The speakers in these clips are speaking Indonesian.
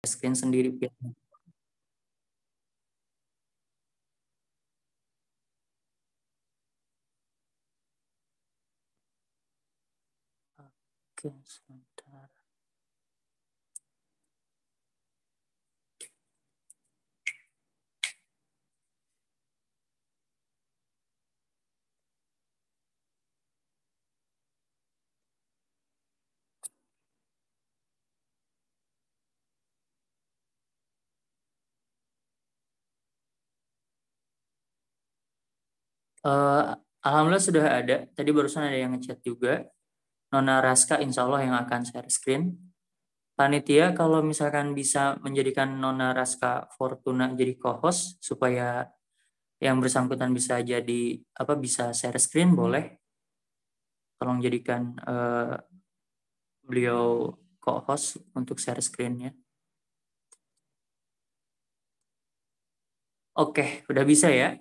screen sendiri. Oke, sebentar. Alhamdulillah sudah ada. Tadi barusan ada yang ngechat juga. Nona Raska insya Allah yang akan share screen. Panitia kalau misalkan bisa menjadikan Nona Raska Fortuna jadi co-host supaya yang bersangkutan bisa jadi bisa share screen, boleh. Tolong jadikan beliau co-host untuk share screen-nya. Oke, udah bisa ya?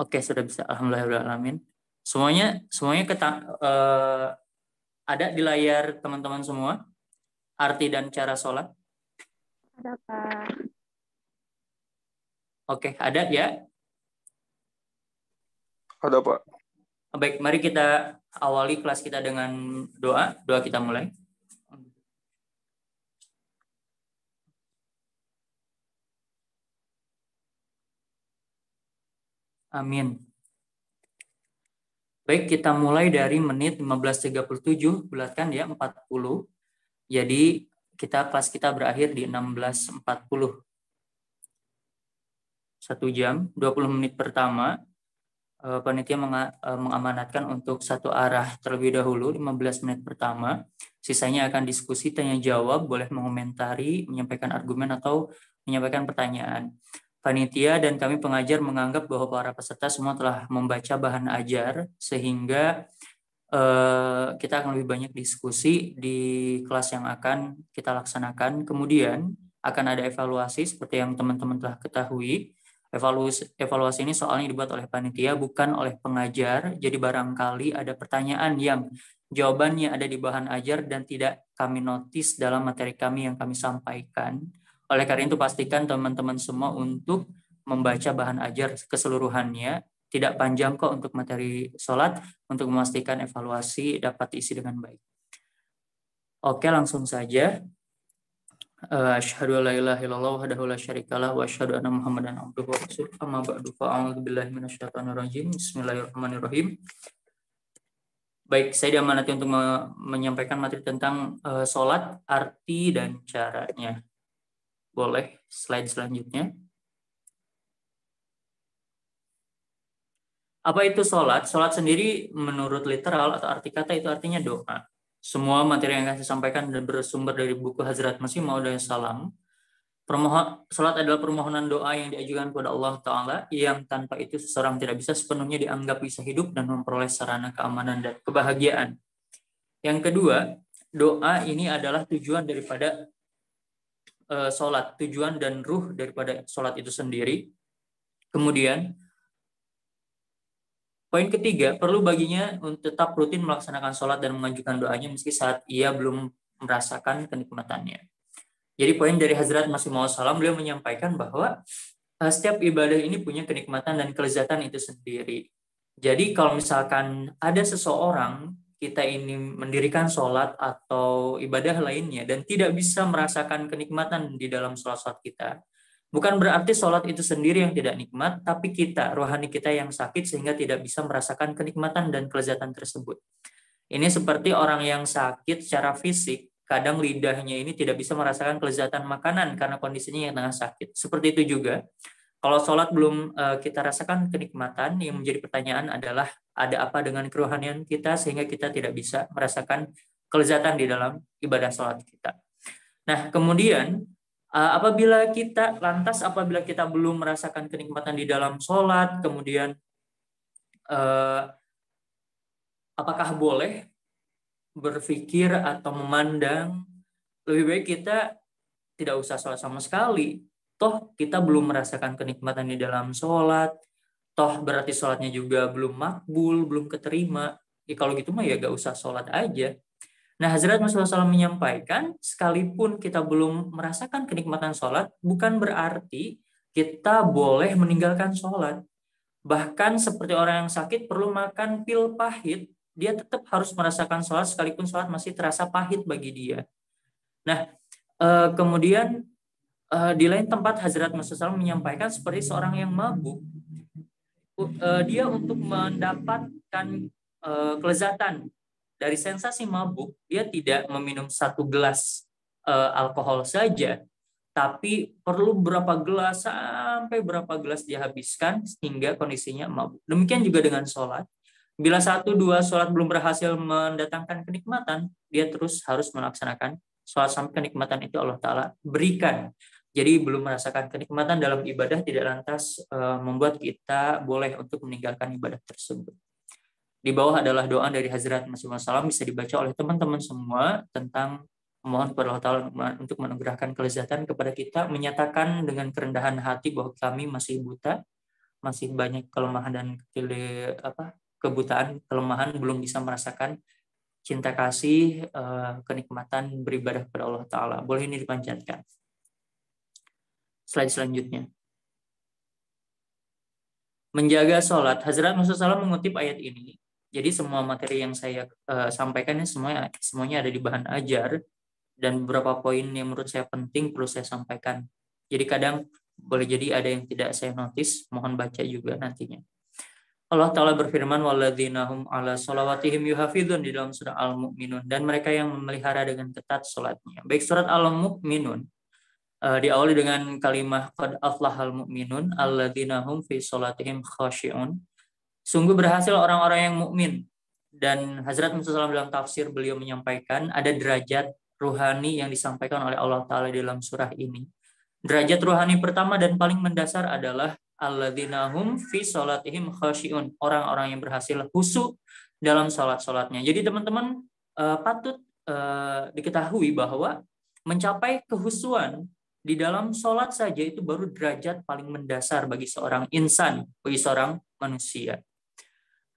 Oke, sudah bisa. Alhamdulillahirrahmanirrahim. Semuanya ada di layar teman-teman semua? Arti dan cara sholat? Ada, Pak. Oke, ada ya? Ada, Pak. Baik, mari kita awali kelas kita dengan doa. Doa kita mulai. Amin. Baik, kita mulai dari menit 15.37, bulatkan ya 40. Jadi kelas kita berakhir di 16.40. 1 jam, 20 menit pertama. Panitia mengamanatkan untuk satu arah terlebih dahulu 15 menit pertama. Sisanya akan diskusi, tanya jawab, boleh mengomentari, menyampaikan argumen atau menyampaikan pertanyaan. Panitia dan kami pengajar menganggap bahwa para peserta semua telah membaca bahan ajar sehingga kita akan lebih banyak diskusi di kelas yang akan kita laksanakan. Kemudian akan ada evaluasi seperti yang teman-teman telah ketahui. Evaluasi ini soalnya dibuat oleh panitia, bukan oleh pengajar. Jadi barangkali ada pertanyaan yang jawabannya ada di bahan ajar dan tidak kami notis dalam materi kami yang kami sampaikan. Oleh karena itu pastikan teman-teman semua untuk membaca bahan ajar keseluruhannya. Tidak panjang kok untuk materi sholat, untuk memastikan evaluasi dapat diisi dengan baik. Oke, langsung saja. Asyhadu an la ilaha illallah wahdahu la syarikalah wa asyhadu anna Muhammadan abduhu wa rasuluh. Amma ba'du fa'a'udzu billahi minasyaitonir rajim. Bismillahirrahmanirrahim. Baik, saya diamanati untuk menyampaikan materi tentang sholat, arti dan caranya. Boleh slide selanjutnya. Apa itu sholat? Sholat sendiri menurut literal atau arti kata itu artinya doa. Semua materi yang akan saya sampaikan bersumber dari buku Hazrat Masih Maud Salam. Sholat adalah permohonan doa yang diajukan kepada Allah Ta'ala yang tanpa itu seseorang tidak bisa sepenuhnya dianggap bisa hidup dan memperoleh sarana keamanan dan kebahagiaan. Yang kedua, doa ini adalah tujuan daripada sholat, tujuan dan ruh daripada sholat itu sendiri. Kemudian, poin ketiga, perlu baginya untuk tetap rutin melaksanakan sholat dan mengajukan doanya meski saat ia belum merasakan kenikmatannya. Jadi poin dari Hazrat Masih Maud Salam, beliau menyampaikan bahwa setiap ibadah ini punya kenikmatan dan kelezatan itu sendiri. Jadi kalau misalkan ada seseorang, kita ini mendirikan sholat atau ibadah lainnya dan tidak bisa merasakan kenikmatan di dalam sholat kita, bukan berarti sholat itu sendiri yang tidak nikmat, tapi kita, rohani kita yang sakit sehingga tidak bisa merasakan kenikmatan dan kelezatan tersebut. Ini seperti orang yang sakit secara fisik, kadang lidahnya ini tidak bisa merasakan kelezatan makanan karena kondisinya yang tengah sakit. Seperti itu juga, kalau sholat belum kita rasakan kenikmatan, yang menjadi pertanyaan adalah ada apa dengan kerohanian kita sehingga kita tidak bisa merasakan kelezatan di dalam ibadah sholat kita. Nah, kemudian apabila kita belum merasakan kenikmatan di dalam sholat, kemudian apakah boleh berpikir atau memandang lebih baik kita tidak usah sholat sama sekali? Toh kita belum merasakan kenikmatan di dalam sholat, toh berarti sholatnya juga belum makbul, belum keterima. Ya kalau gitu mah ya gak usah sholat aja. Nah, Hazrat Rasulullah SAW menyampaikan, sekalipun kita belum merasakan kenikmatan sholat, bukan berarti kita boleh meninggalkan sholat. Bahkan seperti orang yang sakit perlu makan pil pahit, dia tetap harus merasakan sholat sekalipun sholat masih terasa pahit bagi dia. Nah, kemudian di lain tempat Hazrat Rasulullah SAW menyampaikan seperti seorang yang mabuk, dia untuk mendapatkan kelezatan dari sensasi mabuk, dia tidak meminum 1 gelas alkohol saja, tapi perlu berapa gelas sampai berapa gelas dia habiskan hingga kondisinya mabuk. Demikian juga dengan sholat. Bila 1-2 sholat belum berhasil mendatangkan kenikmatan, dia terus harus melaksanakan sholat sampai kenikmatan itu Allah Ta'ala berikan. Jadi belum merasakan kenikmatan dalam ibadah tidak lantas membuat kita boleh untuk meninggalkan ibadah tersebut. Di bawah adalah doa dari Hazrat Masih Wasallam, bisa dibaca oleh teman-teman semua tentang mohon kepada Allah Ta'ala untuk menganugerahkan kelezatan kepada kita, menyatakan dengan kerendahan hati bahwa kami masih buta, masih banyak kelemahan dan kebutaan, kelemahan, belum bisa merasakan cinta kasih, kenikmatan beribadah kepada Allah Ta'ala. Boleh ini dipanjatkan. Slide selanjutnya. Menjaga sholat. Hazrat Rasulullah SAW mengutip ayat ini. Jadi semua materi yang saya sampaikan ini semuanya ada di bahan ajar, dan beberapa poin yang menurut saya penting perlu saya sampaikan. Jadi kadang boleh jadi ada yang tidak saya notice, mohon baca juga nantinya. Allah Ta'ala berfirman, walladzina hum ala sholawatihim yuhafidun, di dalam surah Al-Mu'minun, dan mereka yang memelihara dengan ketat sholatnya. Baik surat Al-Mu'minun diawali dengan kalimah qad aflahal mu'minun alladzina hum fi sholatihim khashi'un. Sungguh berhasil orang-orang yang mukmin. Dan Hazrat Muhammad SAW dalam tafsir beliau menyampaikan ada derajat ruhani yang disampaikan oleh Allah Ta'ala dalam surah ini. Derajat ruhani pertama dan paling mendasar adalah alladzina hum fi sholatihim khashi'un, orang-orang yang berhasil khusyuk dalam sholat-sholatnya. Jadi teman-teman patut diketahui bahwa mencapai kehusuan di dalam sholat saja itu baru derajat paling mendasar bagi seorang insan, bagi seorang manusia.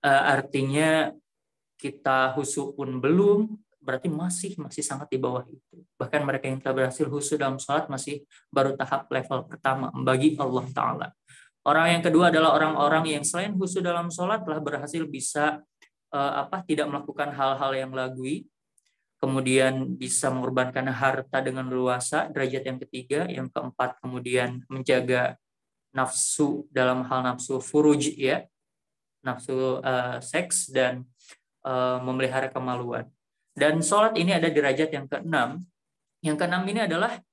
Artinya kita khusyuk pun belum, berarti masih sangat di bawah itu. Bahkan mereka yang telah berhasil khusyuk dalam sholat masih baru tahap level pertama bagi Allah Ta'ala. Orang yang kedua adalah orang-orang yang selain khusyuk dalam sholat telah berhasil bisa tidak melakukan hal-hal yang lagwi, kemudian bisa mengorbankan harta dengan leluasa, derajat yang ketiga. Yang keempat, kemudian menjaga nafsu dalam hal nafsu furuj, ya, nafsu seks, dan memelihara kemaluan. Dan sholat ini ada derajat yang keenam. Yang keenam ini adalah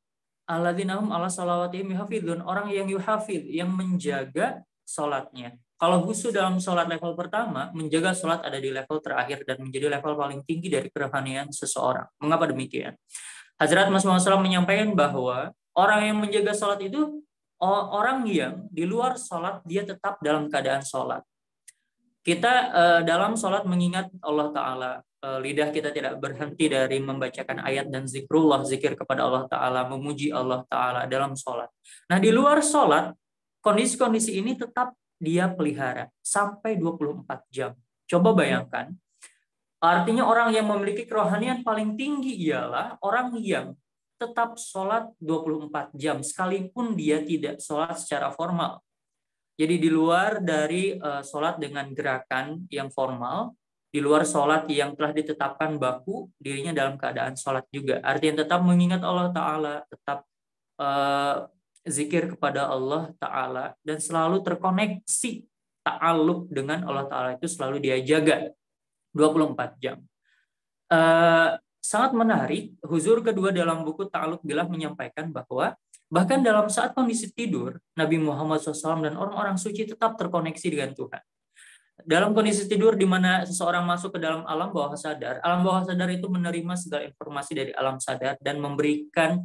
alladzina hum ala sholawatihim yuhafidun, orang yang yuhafid, yang menjaga sholatnya. Kalau khusyuk dalam sholat level pertama, menjaga sholat ada di level terakhir dan menjadi level paling tinggi dari kerohanian seseorang. Mengapa demikian? Hazrat Masih SAW menyampaikan bahwa orang yang menjaga sholat itu orang yang di luar sholat dia tetap dalam keadaan sholat. Kita dalam sholat mengingat Allah Ta'ala, lidah kita tidak berhenti dari membacakan ayat dan zikrullah, zikir kepada Allah Ta'ala, memuji Allah Ta'ala dalam sholat. Nah, di luar sholat, kondisi-kondisi ini tetap dia pelihara sampai 24 jam. Coba bayangkan, artinya orang yang memiliki kerohanian paling tinggi ialah orang yang tetap sholat 24 jam, sekalipun dia tidak sholat secara formal. Jadi di luar dari sholat dengan gerakan yang formal, di luar sholat yang telah ditetapkan baku, dirinya dalam keadaan sholat juga. Artinya tetap mengingat Allah Ta'ala, tetap zikir kepada Allah Ta'ala, dan selalu terkoneksi ta'alluq dengan Allah Ta'ala itu selalu dia jaga 24 jam. Sangat menarik, huzur kedua dalam buku Ta'alluq Billah menyampaikan bahwa bahkan dalam saat kondisi tidur, Nabi Muhammad SAW dan orang-orang suci tetap terkoneksi dengan Tuhan. Dalam kondisi tidur di mana seseorang masuk ke dalam alam bawah sadar itu menerima segala informasi dari alam sadar dan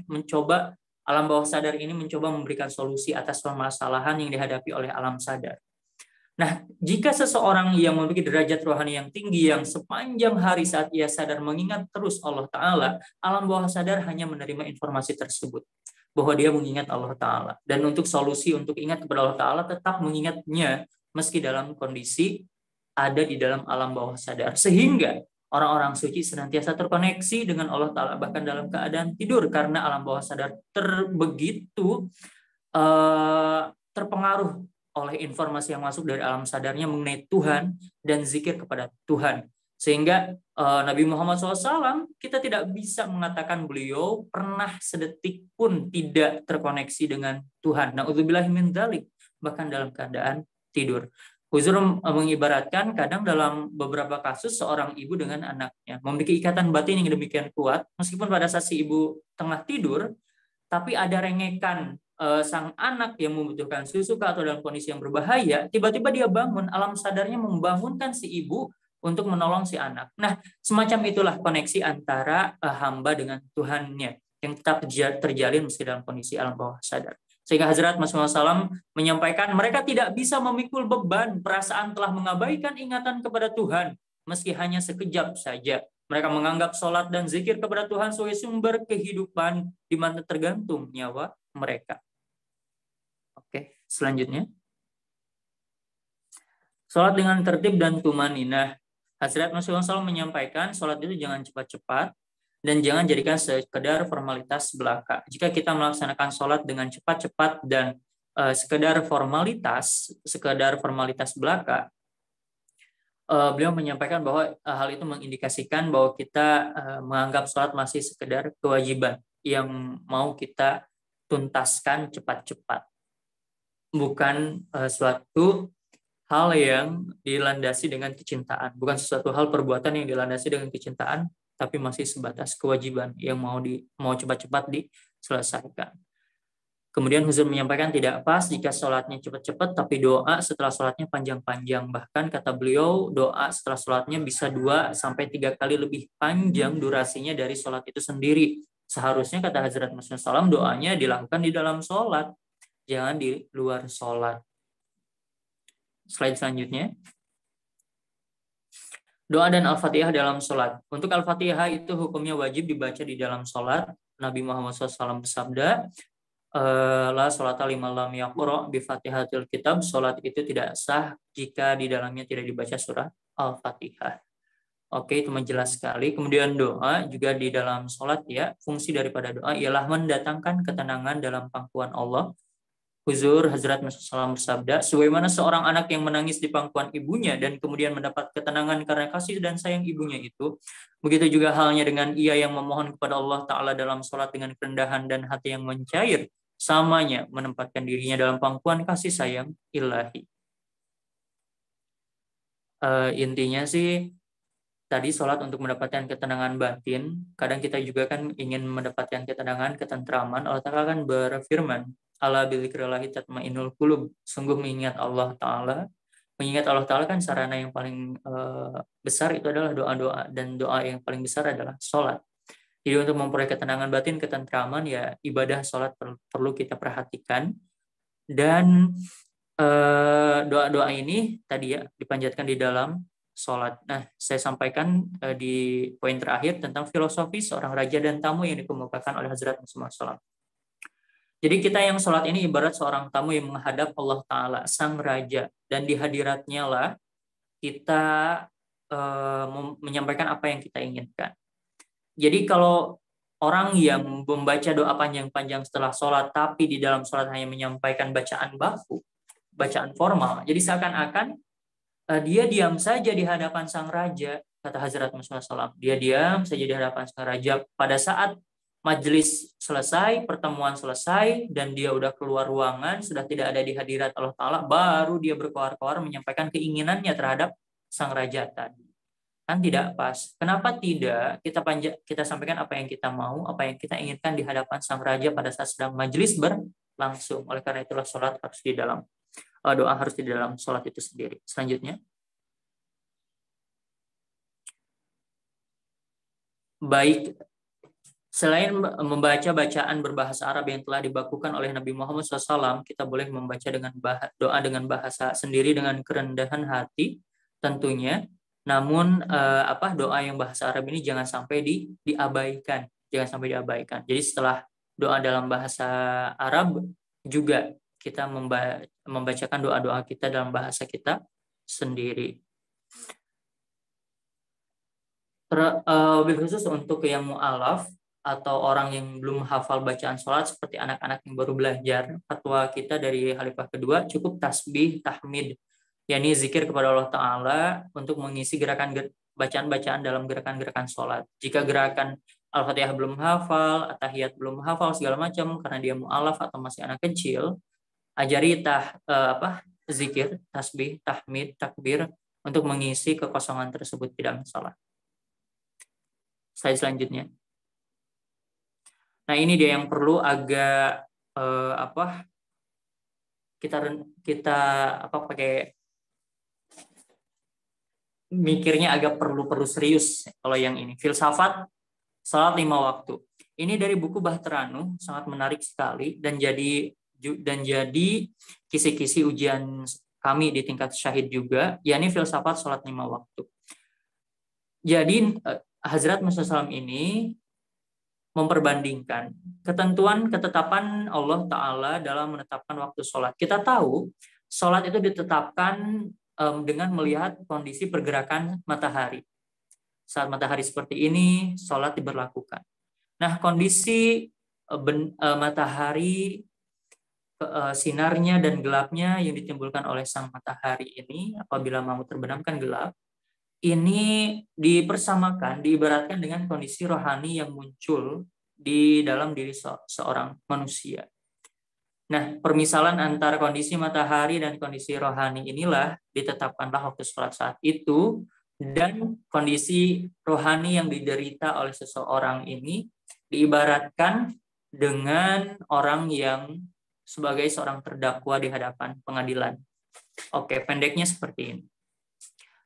mencoba alam bawah sadar ini mencoba memberikan solusi atas permasalahan yang dihadapi oleh alam sadar. Nah, jika seseorang yang memiliki derajat rohani yang tinggi, yang sepanjang hari saat ia sadar mengingat terus Allah Ta'ala, alam bawah sadar hanya menerima informasi tersebut, bahwa dia mengingat Allah Ta'ala. Dan untuk solusi untuk ingat kepada Allah Ta'ala, tetap mengingatnya meski dalam kondisi ada di dalam alam bawah sadar. Sehingga Orang-orang suci senantiasa terkoneksi dengan Allah Ta'ala bahkan dalam keadaan tidur, karena alam bawah sadar terbegitu terpengaruh oleh informasi yang masuk dari alam sadarnya mengenai Tuhan dan zikir kepada Tuhan. Sehingga Nabi Muhammad SAW, kita tidak bisa mengatakan beliau pernah sedetik pun tidak terkoneksi dengan Tuhan. Na'udzubillahi min dzalik, bahkan dalam keadaan tidur. Huzur mengibaratkan kadang dalam beberapa kasus seorang ibu dengan anaknya memiliki ikatan batin yang demikian kuat, meskipun pada saat si ibu tengah tidur, tapi ada rengekan sang anak yang membutuhkan susu atau dalam kondisi yang berbahaya, tiba-tiba dia bangun, alam sadarnya membangunkan si ibu untuk menolong si anak. Nah, semacam itulah koneksi antara hamba dengan Tuhannya yang tetap terjalin meski dalam kondisi alam bawah sadar. Sehingga Hazrat Masya SAW menyampaikan mereka tidak bisa memikul beban perasaan telah mengabaikan ingatan kepada Tuhan meski hanya sekejap saja. Mereka menganggap sholat dan zikir kepada Tuhan sebagai sumber kehidupan di mana tergantung nyawa mereka. Oke, selanjutnya. Sholat dengan tertib dan tumaninah. Hazrat Masya SAW menyampaikan sholat itu jangan cepat-cepat dan jangan jadikan sekedar formalitas belaka. Jika kita melaksanakan sholat dengan cepat-cepat dan sekedar formalitas belaka, beliau menyampaikan bahwa hal itu mengindikasikan bahwa kita menganggap sholat masih sekedar kewajiban yang mau kita tuntaskan cepat-cepat, bukan suatu hal yang dilandasi dengan kecintaan, bukan sesuatu hal perbuatan yang dilandasi dengan kecintaan, tapi masih sebatas kewajiban yang mau cepat-cepat diselesaikan. Kemudian Huzur menyampaikan tidak pas jika sholatnya cepat-cepat, tapi doa setelah sholatnya panjang-panjang. Bahkan kata beliau, doa setelah sholatnya bisa 2-3 kali lebih panjang durasinya dari sholat itu sendiri. Seharusnya kata Hazrat Masya SAW, doanya dilakukan di dalam sholat, jangan di luar sholat. Slide selanjutnya. Doa dan Al-Fatihah dalam sholat. Untuk Al-Fatihah itu hukumnya wajib dibaca di dalam sholat. Nabi Muhammad SAW bersabda, la sholata liman lam yaqra bi fatihatil kitab. Sholat itu tidak sah jika di dalamnya tidak dibaca surah Al-Fatihah. Oke, itu menjelas sekali. Kemudian doa juga di dalam sholat ya. Fungsi daripada doa ialah mendatangkan ketenangan dalam pangkuan Allah. Huzur Hazrat Masya SAW bersabda, sebagaimana seorang anak yang menangis di pangkuan ibunya dan kemudian mendapat ketenangan karena kasih dan sayang ibunya itu, begitu juga halnya dengan ia yang memohon kepada Allah Ta'ala dalam sholat dengan kerendahan dan hati yang mencair, samanya menempatkan dirinya dalam pangkuan kasih sayang ilahi. Intinya sih, tadi sholat untuk mendapatkan ketenangan batin, kadang kita juga kan ingin mendapatkan ketenangan, ketentraman. Allah Ta'ala kan berfirman, ala bidzikrillahi tatmainnul qulub. Sungguh mengingat Allah Ta'ala. Mengingat Allah Ta'ala kan sarana yang paling besar itu adalah doa-doa. Dan doa yang paling besar adalah sholat. Jadi untuk memperoleh ketenangan batin, ketentraman, ya ibadah sholat perlu kita perhatikan. Dan doa-doa ini tadi ya dipanjatkan di dalam sholat. Nah, saya sampaikan di poin terakhir tentang filosofi seorang raja dan tamu yang dikemukakan oleh Hazrat Muhammad SAW. Jadi kita yang sholat ini ibarat seorang tamu yang menghadap Allah Ta'ala, sang raja. Dan di hadiratnya lah kita menyampaikan apa yang kita inginkan. Jadi kalau orang yang membaca doa panjang-panjang setelah sholat, tapi di dalam sholat hanya menyampaikan bacaan baku, bacaan formal, jadi seakan-akan dia diam saja di hadapan sang raja, kata Hazrat Muhammad SAW. Dia diam saja di hadapan sang raja pada saat majelis selesai, pertemuan selesai, dan dia udah keluar ruangan, sudah tidak ada di hadirat Allah Ta'ala, baru dia berkoar-koar menyampaikan keinginannya terhadap sang raja tadi. Kan tidak pas. Kenapa tidak kita sampaikan apa yang kita mau, apa yang kita inginkan di hadapan sang raja pada saat sedang majelis berlangsung. Oleh karena itulah sholat harus di dalam, doa harus di dalam sholat itu sendiri. Selanjutnya. Baik. Selain membaca bacaan berbahasa Arab yang telah dibakukan oleh Nabi Muhammad SAW, kita boleh membaca dengan doa dengan bahasa sendiri dengan kerendahan hati tentunya. Namun doa yang bahasa Arab ini jangan sampai diabaikan, jangan sampai diabaikan. Jadi setelah doa dalam bahasa Arab juga kita membacakan doa-doa kita dalam bahasa kita sendiri. Lebih khusus untuk yang mu'alaf atau orang yang belum hafal bacaan sholat seperti anak-anak yang baru belajar, fatwa kita dari Khalifah kedua cukup tasbih, tahmid, yakni zikir kepada Allah Ta'ala untuk mengisi bacaan-bacaan dalam gerakan-gerakan sholat. Jika gerakan Al-Fatihah belum hafal, At-Tahiyat belum hafal segala macam karena dia mu'alaf atau masih anak kecil, ajari zikir, tasbih, tahmid, takbir untuk mengisi kekosongan tersebut, tidak masalah. Slide selanjutnya. Nah, ini dia yang perlu agak kita pakai mikirnya agak perlu serius kalau yang ini. Filsafat salat 5 waktu. Ini dari buku Bahteranu, sangat menarik sekali dan jadi kisi-kisi ujian kami di tingkat syahid juga, yakni filsafat salat 5 waktu. Jadi Hazrat Muhammad SAW ini memperbandingkan ketetapan Allah Ta'ala dalam menetapkan waktu sholat. Kita tahu sholat itu ditetapkan dengan melihat kondisi pergerakan matahari. Saat matahari seperti ini, sholat diberlakukan. Nah, kondisi matahari, sinarnya dan gelapnya yang ditimbulkan oleh sang matahari ini, apabila mau terbenamkan gelap, ini diibaratkan dengan kondisi rohani yang muncul di dalam diri seorang manusia. Nah, permisalan antara kondisi matahari dan kondisi rohani inilah ditetapkanlah waktu sholat saat itu, dan kondisi rohani yang diderita oleh seseorang ini diibaratkan dengan orang yang sebagai seorang terdakwa di hadapan pengadilan. Oke, pendeknya seperti ini.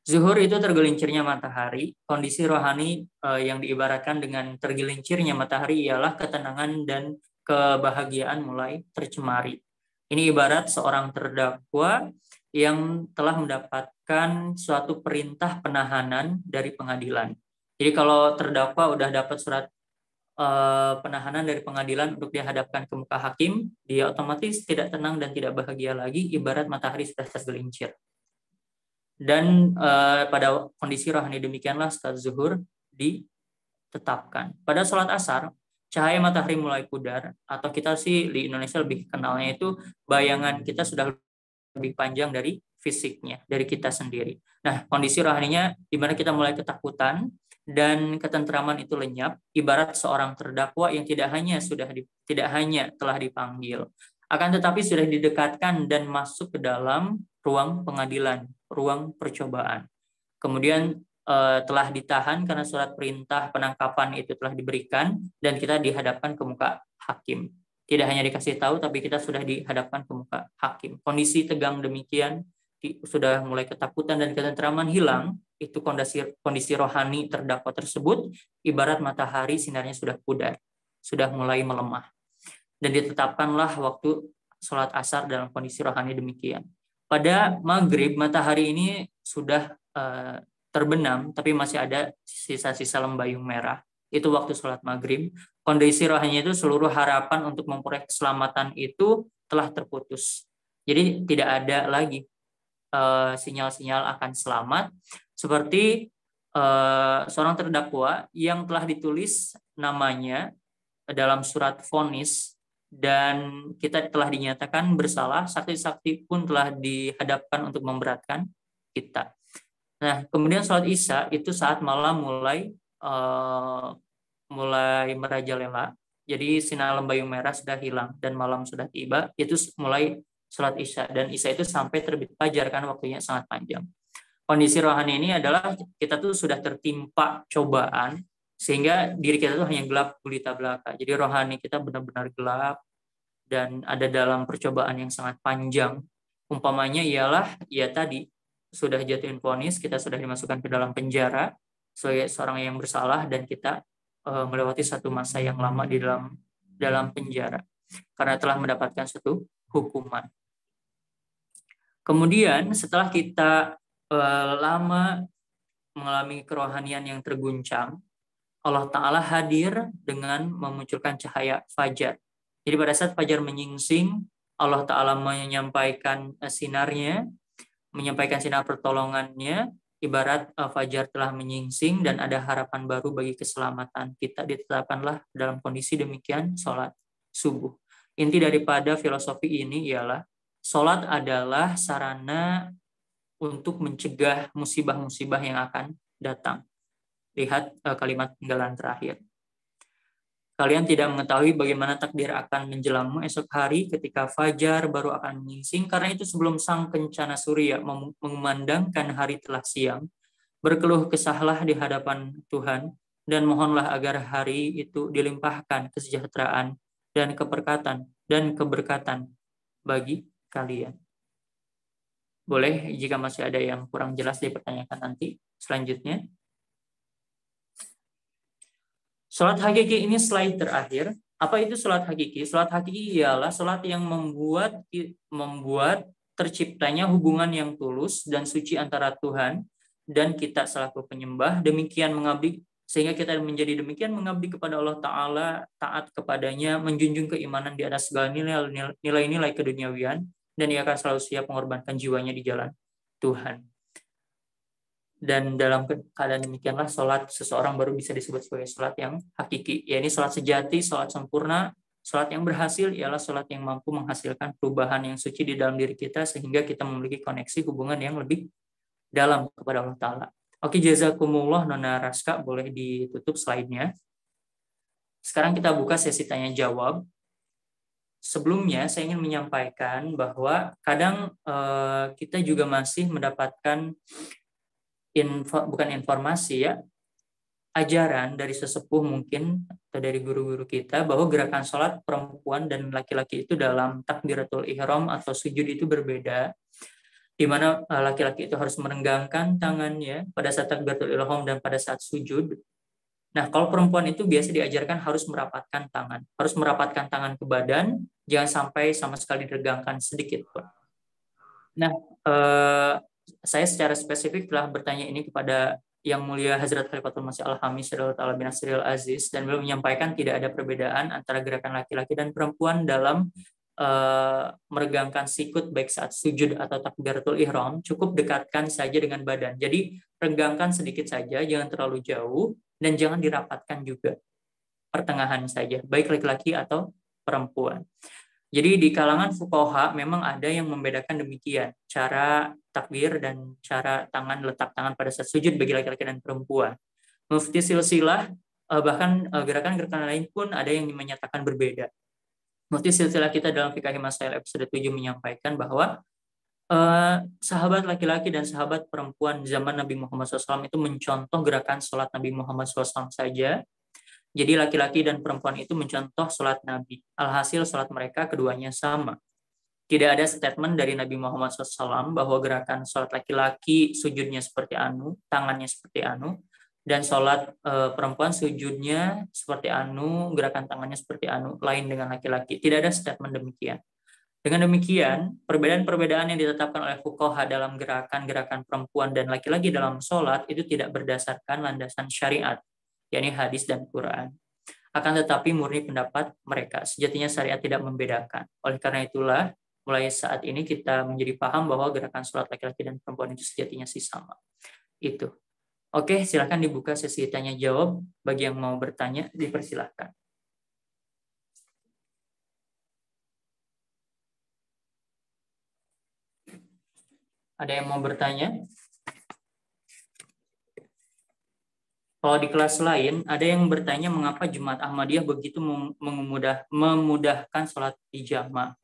Zuhur itu tergelincirnya matahari. Kondisi rohani yang diibaratkan dengan tergelincirnya matahari ialah ketenangan dan kebahagiaan mulai tercemari. Ini ibarat seorang terdakwa yang telah mendapatkan suatu perintah penahanan dari pengadilan. Jadi kalau terdakwa udah dapat surat penahanan dari pengadilan untuk dihadapkan ke muka hakim, dia otomatis tidak tenang dan tidak bahagia lagi, ibarat matahari sudah tergelincir. Dan pada kondisi rohani demikianlah salat zuhur ditetapkan. Pada sholat asar, cahaya matahari mulai pudar, atau kita sih di Indonesia lebih kenalnya itu bayangan kita sudah lebih panjang dari fisiknya, dari kita sendiri. Nah, kondisi rohaninya di mana kita mulai ketakutan dan ketentraman itu lenyap, ibarat seorang terdakwa yang tidak hanya telah dipanggil, akan tetapi sudah didekatkan dan masuk ke dalam ruang pengadilan, ruang percobaan. Kemudian telah ditahan karena surat perintah penangkapan itu telah diberikan dan kita dihadapkan ke muka hakim. Tidak hanya dikasih tahu, tapi kita sudah dihadapkan ke muka hakim. Kondisi tegang demikian, sudah mulai ketakutan dan ketentraman hilang, itu kondisi rohani terdakwa tersebut ibarat matahari sinarnya sudah pudar, sudah mulai melemah. Dan ditetapkanlah waktu sholat asar dalam kondisi rohani demikian. Pada maghrib, matahari ini sudah terbenam, tapi masih ada sisa-sisa lembayung merah. Itu waktu sholat maghrib. Kondisi rohaninya itu seluruh harapan untuk memperoleh keselamatan itu telah terputus. Jadi tidak ada lagi sinyal-sinyal akan selamat. Seperti seorang terdakwa yang telah ditulis namanya dalam surat vonis, dan kita telah dinyatakan bersalah, saksi-saksi pun telah dihadapkan untuk memberatkan kita. Nah, kemudian sholat isya itu saat malam mulai merajalela. Jadi sinar lembayung merah sudah hilang dan malam sudah tiba, itu mulai sholat isya, dan isya itu sampai terbit fajar, kan waktunya sangat panjang. Kondisi rohani ini adalah kita tuh sudah tertimpa cobaan, sehingga diri kita tuh hanya gelap gulita belaka. Jadi rohani kita benar-benar gelap dan ada dalam percobaan yang sangat panjang. Umpamanya ialah tadi sudah jatuhin vonis, kita sudah dimasukkan ke dalam penjara sebagai seorang yang bersalah, dan kita melewati satu masa yang lama di dalam penjara karena telah mendapatkan suatu hukuman. Kemudian setelah kita lama mengalami kerohanian yang terguncang, Allah Ta'ala hadir dengan memunculkan cahaya fajar. Jadi pada saat fajar menyingsing, Allah Ta'ala menyampaikan sinarnya, menyampaikan sinar pertolongannya, ibarat fajar telah menyingsing dan ada harapan baru bagi keselamatan kita, ditetapkanlah dalam kondisi demikian sholat subuh. Inti daripada filosofi ini ialah sholat adalah sarana untuk mencegah musibah-musibah yang akan datang. Lihat kalimat penggalan terakhir. Kalian tidak mengetahui bagaimana takdir akan menjelangmu esok hari ketika fajar baru akan menyingsing, karena itu sebelum sang kencana surya mengumandangkan hari telah siang, berkeluh kesahlah di hadapan Tuhan, dan mohonlah agar hari itu dilimpahkan kesejahteraan dan keberkatan bagi kalian. Boleh jika masih ada yang kurang jelas dipertanyakan nanti selanjutnya. Sholat hakiki ini slide terakhir. Apa itu sholat hakiki? Sholat hakiki ialah sholat yang membuat terciptanya hubungan yang tulus dan suci antara Tuhan dan kita selaku penyembah. Demikian mengabdi, sehingga kita menjadi demikian mengabdi kepada Allah Ta'ala, taat kepadanya, menjunjung keimanan di atas segala nilai-nilai keduniawian, dan ia akan selalu siap mengorbankan jiwanya di jalan Tuhan. Dan dalam keadaan demikianlah sholat seseorang baru bisa disebut sebagai sholat yang hakiki. Ya, ini sholat sejati, sholat sempurna, sholat yang berhasil ialah sholat yang mampu menghasilkan perubahan yang suci di dalam diri kita sehingga kita memiliki koneksi hubungan yang lebih dalam kepada Allah Ta'ala. Oke, jazakumullah Nona Raska, boleh ditutup slide-nya. Sekarang kita buka sesi tanya jawab. Sebelumnya saya ingin menyampaikan bahwa kadang kita juga masih mendapatkan bukan informasi ya, ajaran dari sesepuh mungkin atau dari guru-guru kita bahwa gerakan sholat perempuan dan laki-laki itu dalam takbiratul ihram atau sujud itu berbeda, di mana laki-laki itu harus merenggangkan tangannya pada saat takbiratul ihram dan pada saat sujud. Nah, kalau perempuan itu biasa diajarkan harus merapatkan tangan ke badan, jangan sampai sama sekali diregangkan sedikit pun. Nah, saya secara spesifik telah bertanya ini kepada Yang Mulia Hazrat Khalifatul Masih Al-Hamis Ta'ala bin Nasril Aziz, dan beliau menyampaikan tidak ada perbedaan antara gerakan laki-laki dan perempuan dalam meregangkan sikut baik saat sujud atau takbiratul ihram. Cukup dekatkan saja dengan badan. Jadi regangkan sedikit saja, jangan terlalu jauh, dan jangan dirapatkan juga. Pertengahan saja, baik laki-laki atau perempuan. Jadi di kalangan fuqaha memang ada yang membedakan demikian, cara takbir dan cara letak tangan pada saat sujud bagi laki-laki dan perempuan. Mufti Silsilah bahkan gerakan-gerakan lain pun ada yang menyatakan berbeda. Mufti Silsilah kita dalam Fiqh Masail episode 7 menyampaikan bahwa sahabat laki-laki dan sahabat perempuan zaman Nabi Muhammad SAW itu mencontoh gerakan sholat Nabi Muhammad SAW saja. Jadi laki-laki dan perempuan itu mencontoh sholat Nabi. Alhasil sholat mereka keduanya sama. Tidak ada statement dari Nabi Muhammad SAW bahwa gerakan sholat laki-laki sujudnya seperti anu, tangannya seperti anu, dan sholat perempuan sujudnya seperti anu, gerakan tangannya seperti anu, lain dengan laki-laki. Tidak ada statement demikian. Dengan demikian, perbedaan-perbedaan yang ditetapkan oleh fuqaha dalam gerakan-gerakan perempuan dan laki-laki dalam sholat itu tidak berdasarkan landasan syariat, yakni hadis dan Quran. Akan tetapi murni pendapat mereka. Sejatinya syariat tidak membedakan. Oleh karena itulah, mulai saat ini kita menjadi paham bahwa gerakan sholat laki-laki dan perempuan itu sejatinya sama. Itu. Oke, silakan dibuka sesi tanya jawab. Bagi yang mau bertanya, dipersilahkan. Ada yang mau bertanya? Kalau di kelas lain, ada yang bertanya mengapa Jemaat Ahmadiyah begitu memudahkan sholat di jamaah.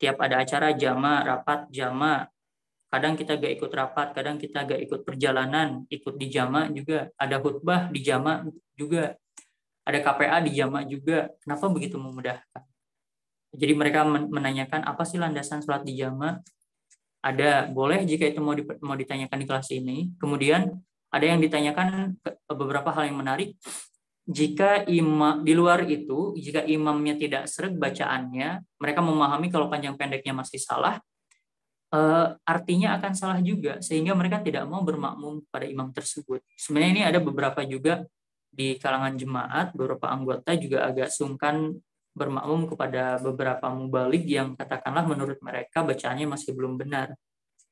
Tiap ada acara jamaah, rapat jamaah. Kadang kita gak ikut rapat, kadang kita gak ikut perjalanan, ikut di jamaah juga. Ada khutbah di jamaah juga. Ada KPA di jamaah juga. Kenapa begitu memudahkan? Jadi mereka menanyakan apa sih landasan sholat di jamaah? Ada, boleh jika itu mau ditanyakan di kelas ini. Kemudian ada yang ditanyakan beberapa hal yang menarik. Jika imam di luar itu, jika imamnya tidak sreg bacaannya, mereka memahami kalau panjang pendeknya masih salah, artinya akan salah juga, sehingga mereka tidak mau bermakmum pada imam tersebut. Sebenarnya ini ada beberapa juga di kalangan jemaat, beberapa anggota juga agak sungkan bermakmum kepada beberapa mubaligh yang katakanlah menurut mereka bacaannya masih belum benar.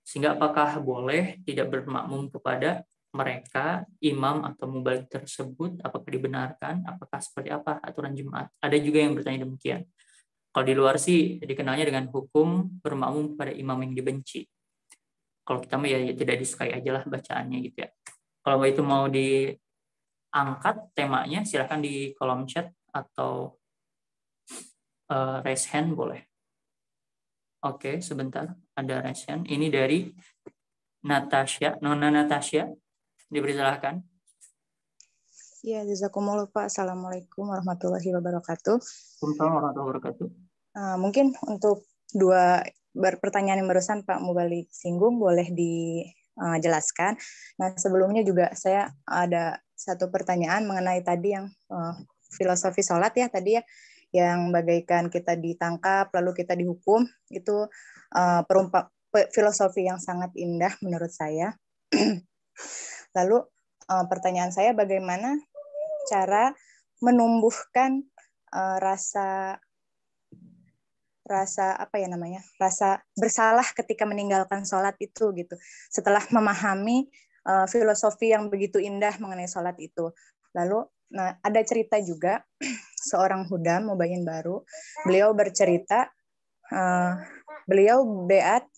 Sehingga apakah boleh tidak bermakmum kepada mereka, imam atau mubalik tersebut, apakah dibenarkan, apakah seperti apa aturan jemaat? Ada juga yang bertanya demikian. Kalau di luar sih dikenalnya dengan hukum bermakmum kepada imam yang dibenci. Kalau kita mah ya tidak disukai aja lah bacaannya gitu ya. Kalau itu mau diangkat temanya, silahkan di kolom chat atau raise hand boleh. Oke, sebentar. Ada raise hand. Ini dari Natasha, Nona Natasha. Dipersilahkan. Ya, jazakumullah Pak. Assalamualaikum warahmatullahi wabarakatuh. Waalaikumsalam warahmatullahi wabarakatuh. Mungkin untuk dua pertanyaan yang barusan Pak Mubalik singgung, boleh dijelaskan. Nah, sebelumnya juga saya ada satu pertanyaan mengenai tadi yang filosofi sholat ya tadi ya, yang bagaikan kita ditangkap lalu kita dihukum, itu filosofi yang sangat indah menurut saya. Lalu pertanyaan saya, bagaimana cara menumbuhkan rasa bersalah ketika meninggalkan sholat itu gitu, setelah memahami filosofi yang begitu indah mengenai sholat itu. Lalu ada cerita juga seorang hudam mubayyin baru, beliau bercerita beliau beat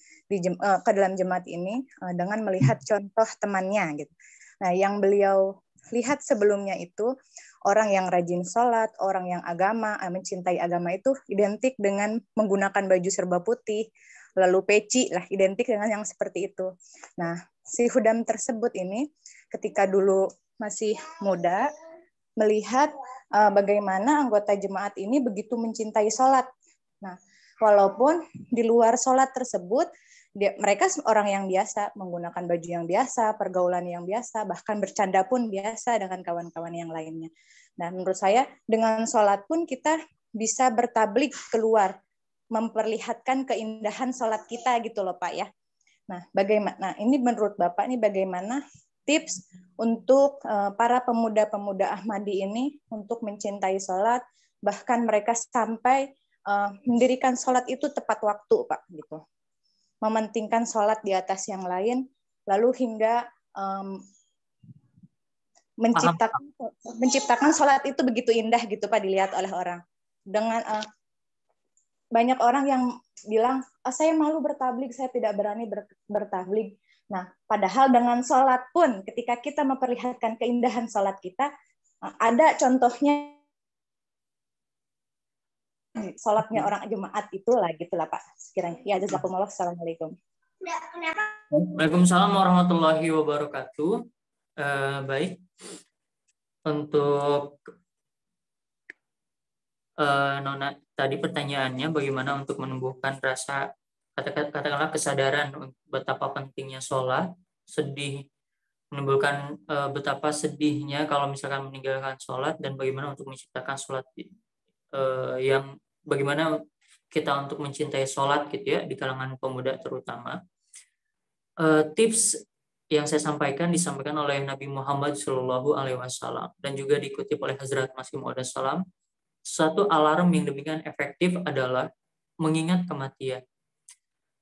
ke dalam jemaat ini dengan melihat contoh temannya gitu. Nah, yang beliau lihat sebelumnya itu orang yang rajin sholat, orang yang mencintai agama itu identik dengan menggunakan baju serba putih, lalu peci lah, identik dengan yang seperti itu. Nah, si hudam tersebut ini ketika dulu masih muda, melihat bagaimana anggota jemaat ini begitu mencintai sholat. Nah, walaupun di luar sholat tersebut, mereka orang yang biasa, menggunakan baju yang biasa, pergaulan yang biasa, bahkan bercanda pun biasa dengan kawan-kawan yang lainnya. Nah, menurut saya dengan sholat pun kita bisa bertablik keluar, memperlihatkan keindahan sholat kita gitu loh Pak ya. Nah, bagaimana? Ini menurut Bapak ini bagaimana tips untuk para pemuda-pemuda Ahmadi ini untuk mencintai sholat, bahkan mereka sampai mendirikan sholat itu tepat waktu Pak gitu. Mementingkan sholat di atas yang lain, lalu hingga menciptakan sholat itu begitu indah gitu Pak dilihat oleh orang. Dengan banyak orang yang bilang, saya malu bertablik, saya tidak berani bertablik. Nah, padahal dengan sholat pun, ketika kita memperlihatkan keindahan sholat kita, ada contohnya sholatnya orang jemaat itulah gitulah Pak sekiranya. Ya, jazakumullah. Assalamualaikum. Waalaikumsalam warahmatullahi wabarakatuh. Baik, untuk Nona tadi pertanyaannya bagaimana untuk menumbuhkan rasa katakanlah kesadaran betapa pentingnya sholat, sedih, menimbulkan betapa sedihnya kalau misalkan meninggalkan sholat, dan bagaimana untuk menciptakan sholat yang bagaimana kita untuk mencintai sholat gitu ya di kalangan pemuda terutama. Tips yang saya disampaikan oleh Nabi Muhammad SAW dan juga dikutip oleh Hazrat Masih Maud Salam. Suatu alarm yang demikian efektif adalah mengingat kematian.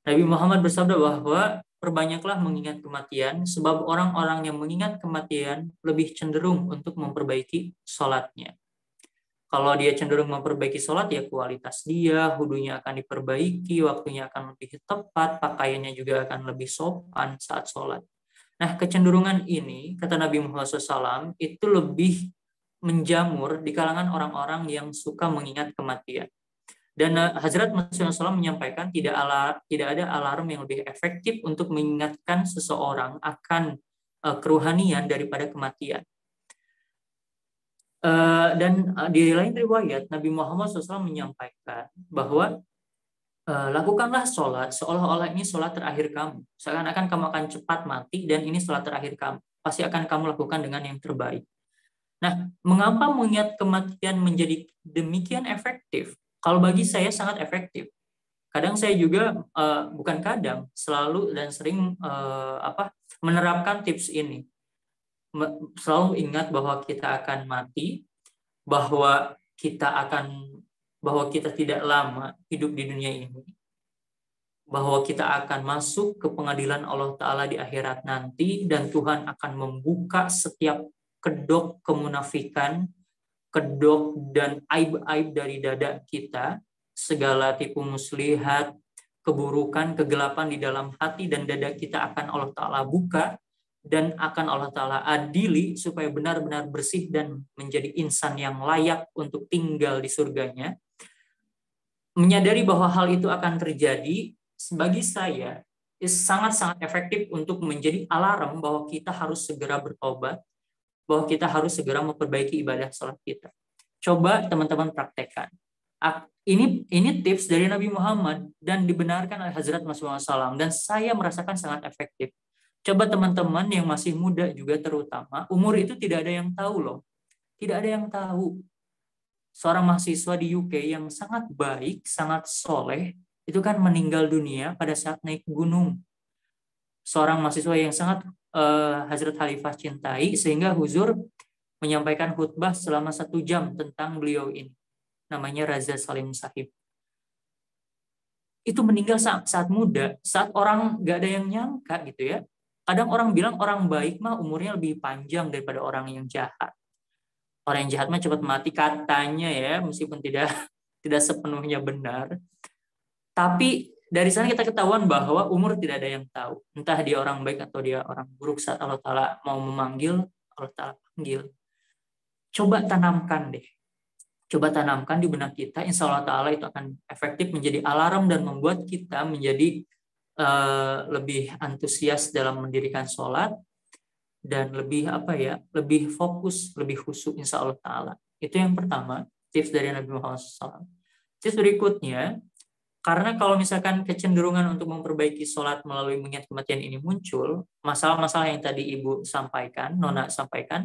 Nabi Muhammad bersabda bahwa perbanyaklah mengingat kematian, sebab orang-orang yang mengingat kematian lebih cenderung untuk memperbaiki sholatnya. Kalau dia cenderung memperbaiki sholat, ya kualitas dia, hudunya akan diperbaiki, waktunya akan lebih tepat, pakaiannya juga akan lebih sopan saat sholat. Nah, kecenderungan ini, kata Nabi Muhammad SAW, itu lebih menjamur di kalangan orang-orang yang suka mengingat kematian. Dan Hazrat Masih SAW menyampaikan tidak ada alarm yang lebih efektif untuk mengingatkan seseorang akan keruhanian daripada kematian. Dan di lain riwayat Nabi Muhammad SAW menyampaikan bahwa lakukanlah sholat seolah-olah ini sholat terakhir kamu, seakan-akan kamu akan cepat mati dan ini sholat terakhir kamu, pasti akan kamu lakukan dengan yang terbaik. Nah, mengapa mengingat kematian menjadi demikian efektif? Kalau bagi saya sangat efektif. Kadang saya juga bukan kadang, selalu dan sering menerapkan tips ini. Selalu ingat bahwa kita akan mati, bahwa kita tidak lama hidup di dunia ini. bahwa kita akan masuk ke pengadilan Allah Ta'ala di akhirat nanti, dan Tuhan akan membuka setiap kedok kemunafikan, kedok dan aib-aib dari dada kita, segala tipu muslihat, keburukan, kegelapan di dalam hati dan dada kita akan Allah Ta'ala buka, dan akan Allah Ta'ala adili supaya benar-benar bersih dan menjadi insan yang layak untuk tinggal di surganya. Menyadari bahwa hal itu akan terjadi, bagi saya sangat-sangat efektif untuk menjadi alarm bahwa kita harus segera bertobat, bahwa kita harus segera memperbaiki ibadah sholat kita. Coba teman-teman praktekkan. Ini tips dari Nabi Muhammad dan dibenarkan oleh Hazrat Masih Maud SAW, dan saya merasakan sangat efektif. Coba teman-teman yang masih muda juga terutama, umur itu tidak ada yang tahu loh. Tidak ada yang tahu. Seorang mahasiswa di UK yang sangat baik, sangat soleh, itu kan meninggal dunia pada saat naik gunung. Seorang mahasiswa yang sangat Hazrat Khalifah cintai, sehingga Huzur menyampaikan khutbah selama 1 jam tentang beliau ini. Namanya Raza Salim Sahib. Itu meninggal saat muda, saat orang gak ada yang nyangka gitu ya. Kadang orang bilang orang baik mah umurnya lebih panjang daripada orang yang jahat. Orang yang jahat mah cepat mati katanya ya, meskipun tidak sepenuhnya benar. Tapi dari sana kita ketahuan bahwa umur tidak ada yang tahu. Entah dia orang baik atau dia orang buruk, saat Allah Ta'ala mau memanggil, Allah Ta'ala panggil. Coba tanamkan deh. Coba tanamkan di benak kita, insya Allah Ta'ala itu akan efektif menjadi alarm dan membuat kita menjadi lebih antusias dalam mendirikan sholat, dan lebih lebih fokus, lebih khusyuk insya Allah Ta'ala. Itu yang pertama, tips dari Nabi Muhammad SAW. Tips berikutnya, karena kalau misalkan kecenderungan untuk memperbaiki sholat melalui mengingat kematian ini muncul, masalah-masalah yang tadi Ibu sampaikan, Nona sampaikan,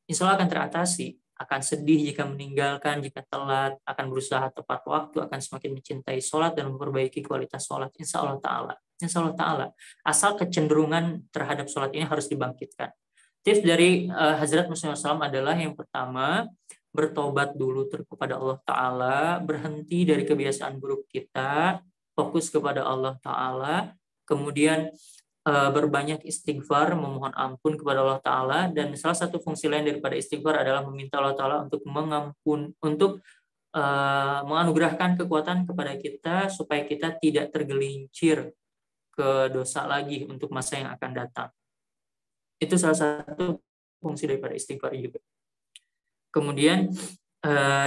insya Allah akan teratasi. Akan sedih jika meninggalkan, jika telat, akan berusaha tepat waktu, akan semakin mencintai sholat dan memperbaiki kualitas sholat. Insya Allah Ta'ala. Insya Allah Ta'ala. Asal kecenderungan terhadap sholat ini harus dibangkitkan. Tips dari Hazrat Masih Maud SAW adalah yang pertama, bertobat dulu kepada Allah Ta'ala, berhenti dari kebiasaan buruk kita, fokus kepada Allah Ta'ala, kemudian berbanyak istighfar, memohon ampun kepada Allah Ta'ala, dan salah satu fungsi lain daripada istighfar adalah meminta Allah Ta'ala untuk menganugerahkan kekuatan kepada kita supaya kita tidak tergelincir ke dosa lagi untuk masa yang akan datang. Itu salah satu fungsi daripada istighfar juga. Kemudian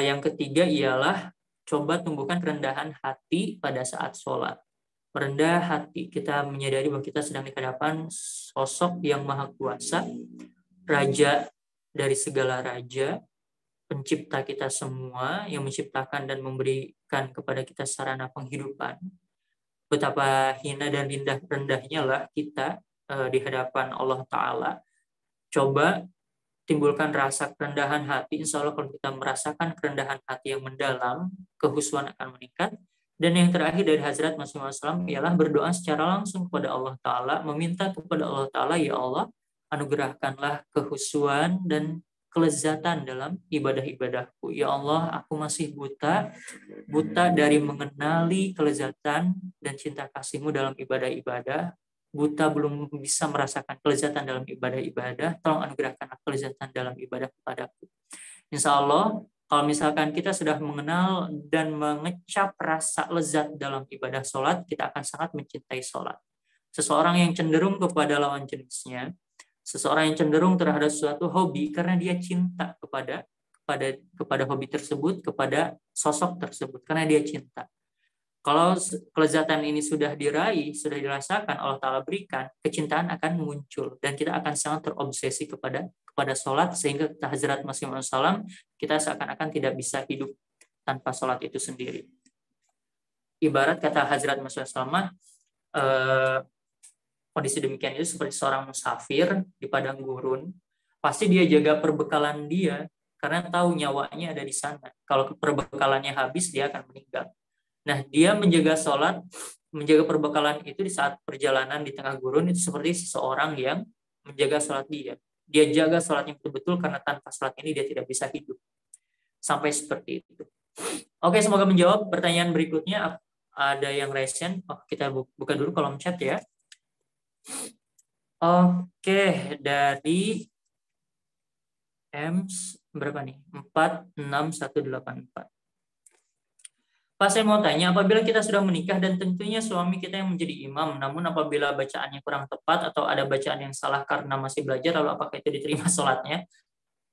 yang ketiga ialah coba tumbuhkan kerendahan hati pada saat sholat. Merendah hati, kita menyadari bahwa kita sedang di hadapan sosok yang maha kuasa, raja dari segala raja, pencipta kita semua, yang menciptakan dan memberikan kepada kita sarana penghidupan. Betapa hina dan rendahnya lah kita di hadapan Allah Ta'ala. Coba timbulkan rasa kerendahan hati. Insya Allah kalau kita merasakan kerendahan hati yang mendalam, kehusuan akan meningkat. Dan yang terakhir dari Hazrat Masih Maud SAW ialah berdoa secara langsung kepada Allah Ta'ala, meminta kepada Allah Ta'ala, ya Allah, anugerahkanlah kehusuan dan kelezatan dalam ibadah-ibadahku. Ya Allah, aku masih buta dari mengenali kelezatan dan cinta kasih-Mu dalam ibadah-ibadah. Buta belum bisa merasakan kelezatan dalam ibadah-ibadah. Tolong anugerahkanlah kelezatan dalam ibadah kepadaku. Insya Allah, kalau misalkan kita sudah mengenal dan mengecap rasa lezat dalam ibadah sholat, kita akan sangat mencintai sholat. Seseorang yang cenderung kepada lawan jenisnya, seseorang yang cenderung terhadap suatu hobi karena dia cinta kepada hobi tersebut, kepada sosok tersebut, karena dia cinta. Kalau kelezatan ini sudah diraih, sudah dirasakan, Allah Ta'ala berikan, kecintaan akan muncul dan kita akan sangat terobsesi kepada sholat, sehingga kata Hazrat Masih Maud SAW, kita seakan-akan tidak bisa hidup tanpa sholat itu sendiri. Ibarat kata Hazrat Masih Maud SAW, kondisi demikian itu seperti seorang musafir di padang gurun. Pasti dia jaga perbekalan dia karena tahu nyawanya ada di sana. Kalau perbekalannya habis, dia akan meninggal. Nah, dia menjaga sholat, menjaga perbekalan itu di saat perjalanan di tengah gurun, itu seperti seseorang yang menjaga sholat dia. Dia jaga sholatnya betul-betul karena tanpa sholat ini dia tidak bisa hidup. Sampai seperti itu. Oke, semoga menjawab pertanyaan berikutnya. ada yang recent. Oh, kita buka dulu kolom chat ya. Oke, dari EMS berapa nih? 46184. Pak, saya mau tanya, apabila kita sudah menikah dan tentunya suami kita yang menjadi imam, namun apabila bacaannya kurang tepat atau ada bacaan yang salah karena masih belajar, lalu apakah itu diterima sholatnya?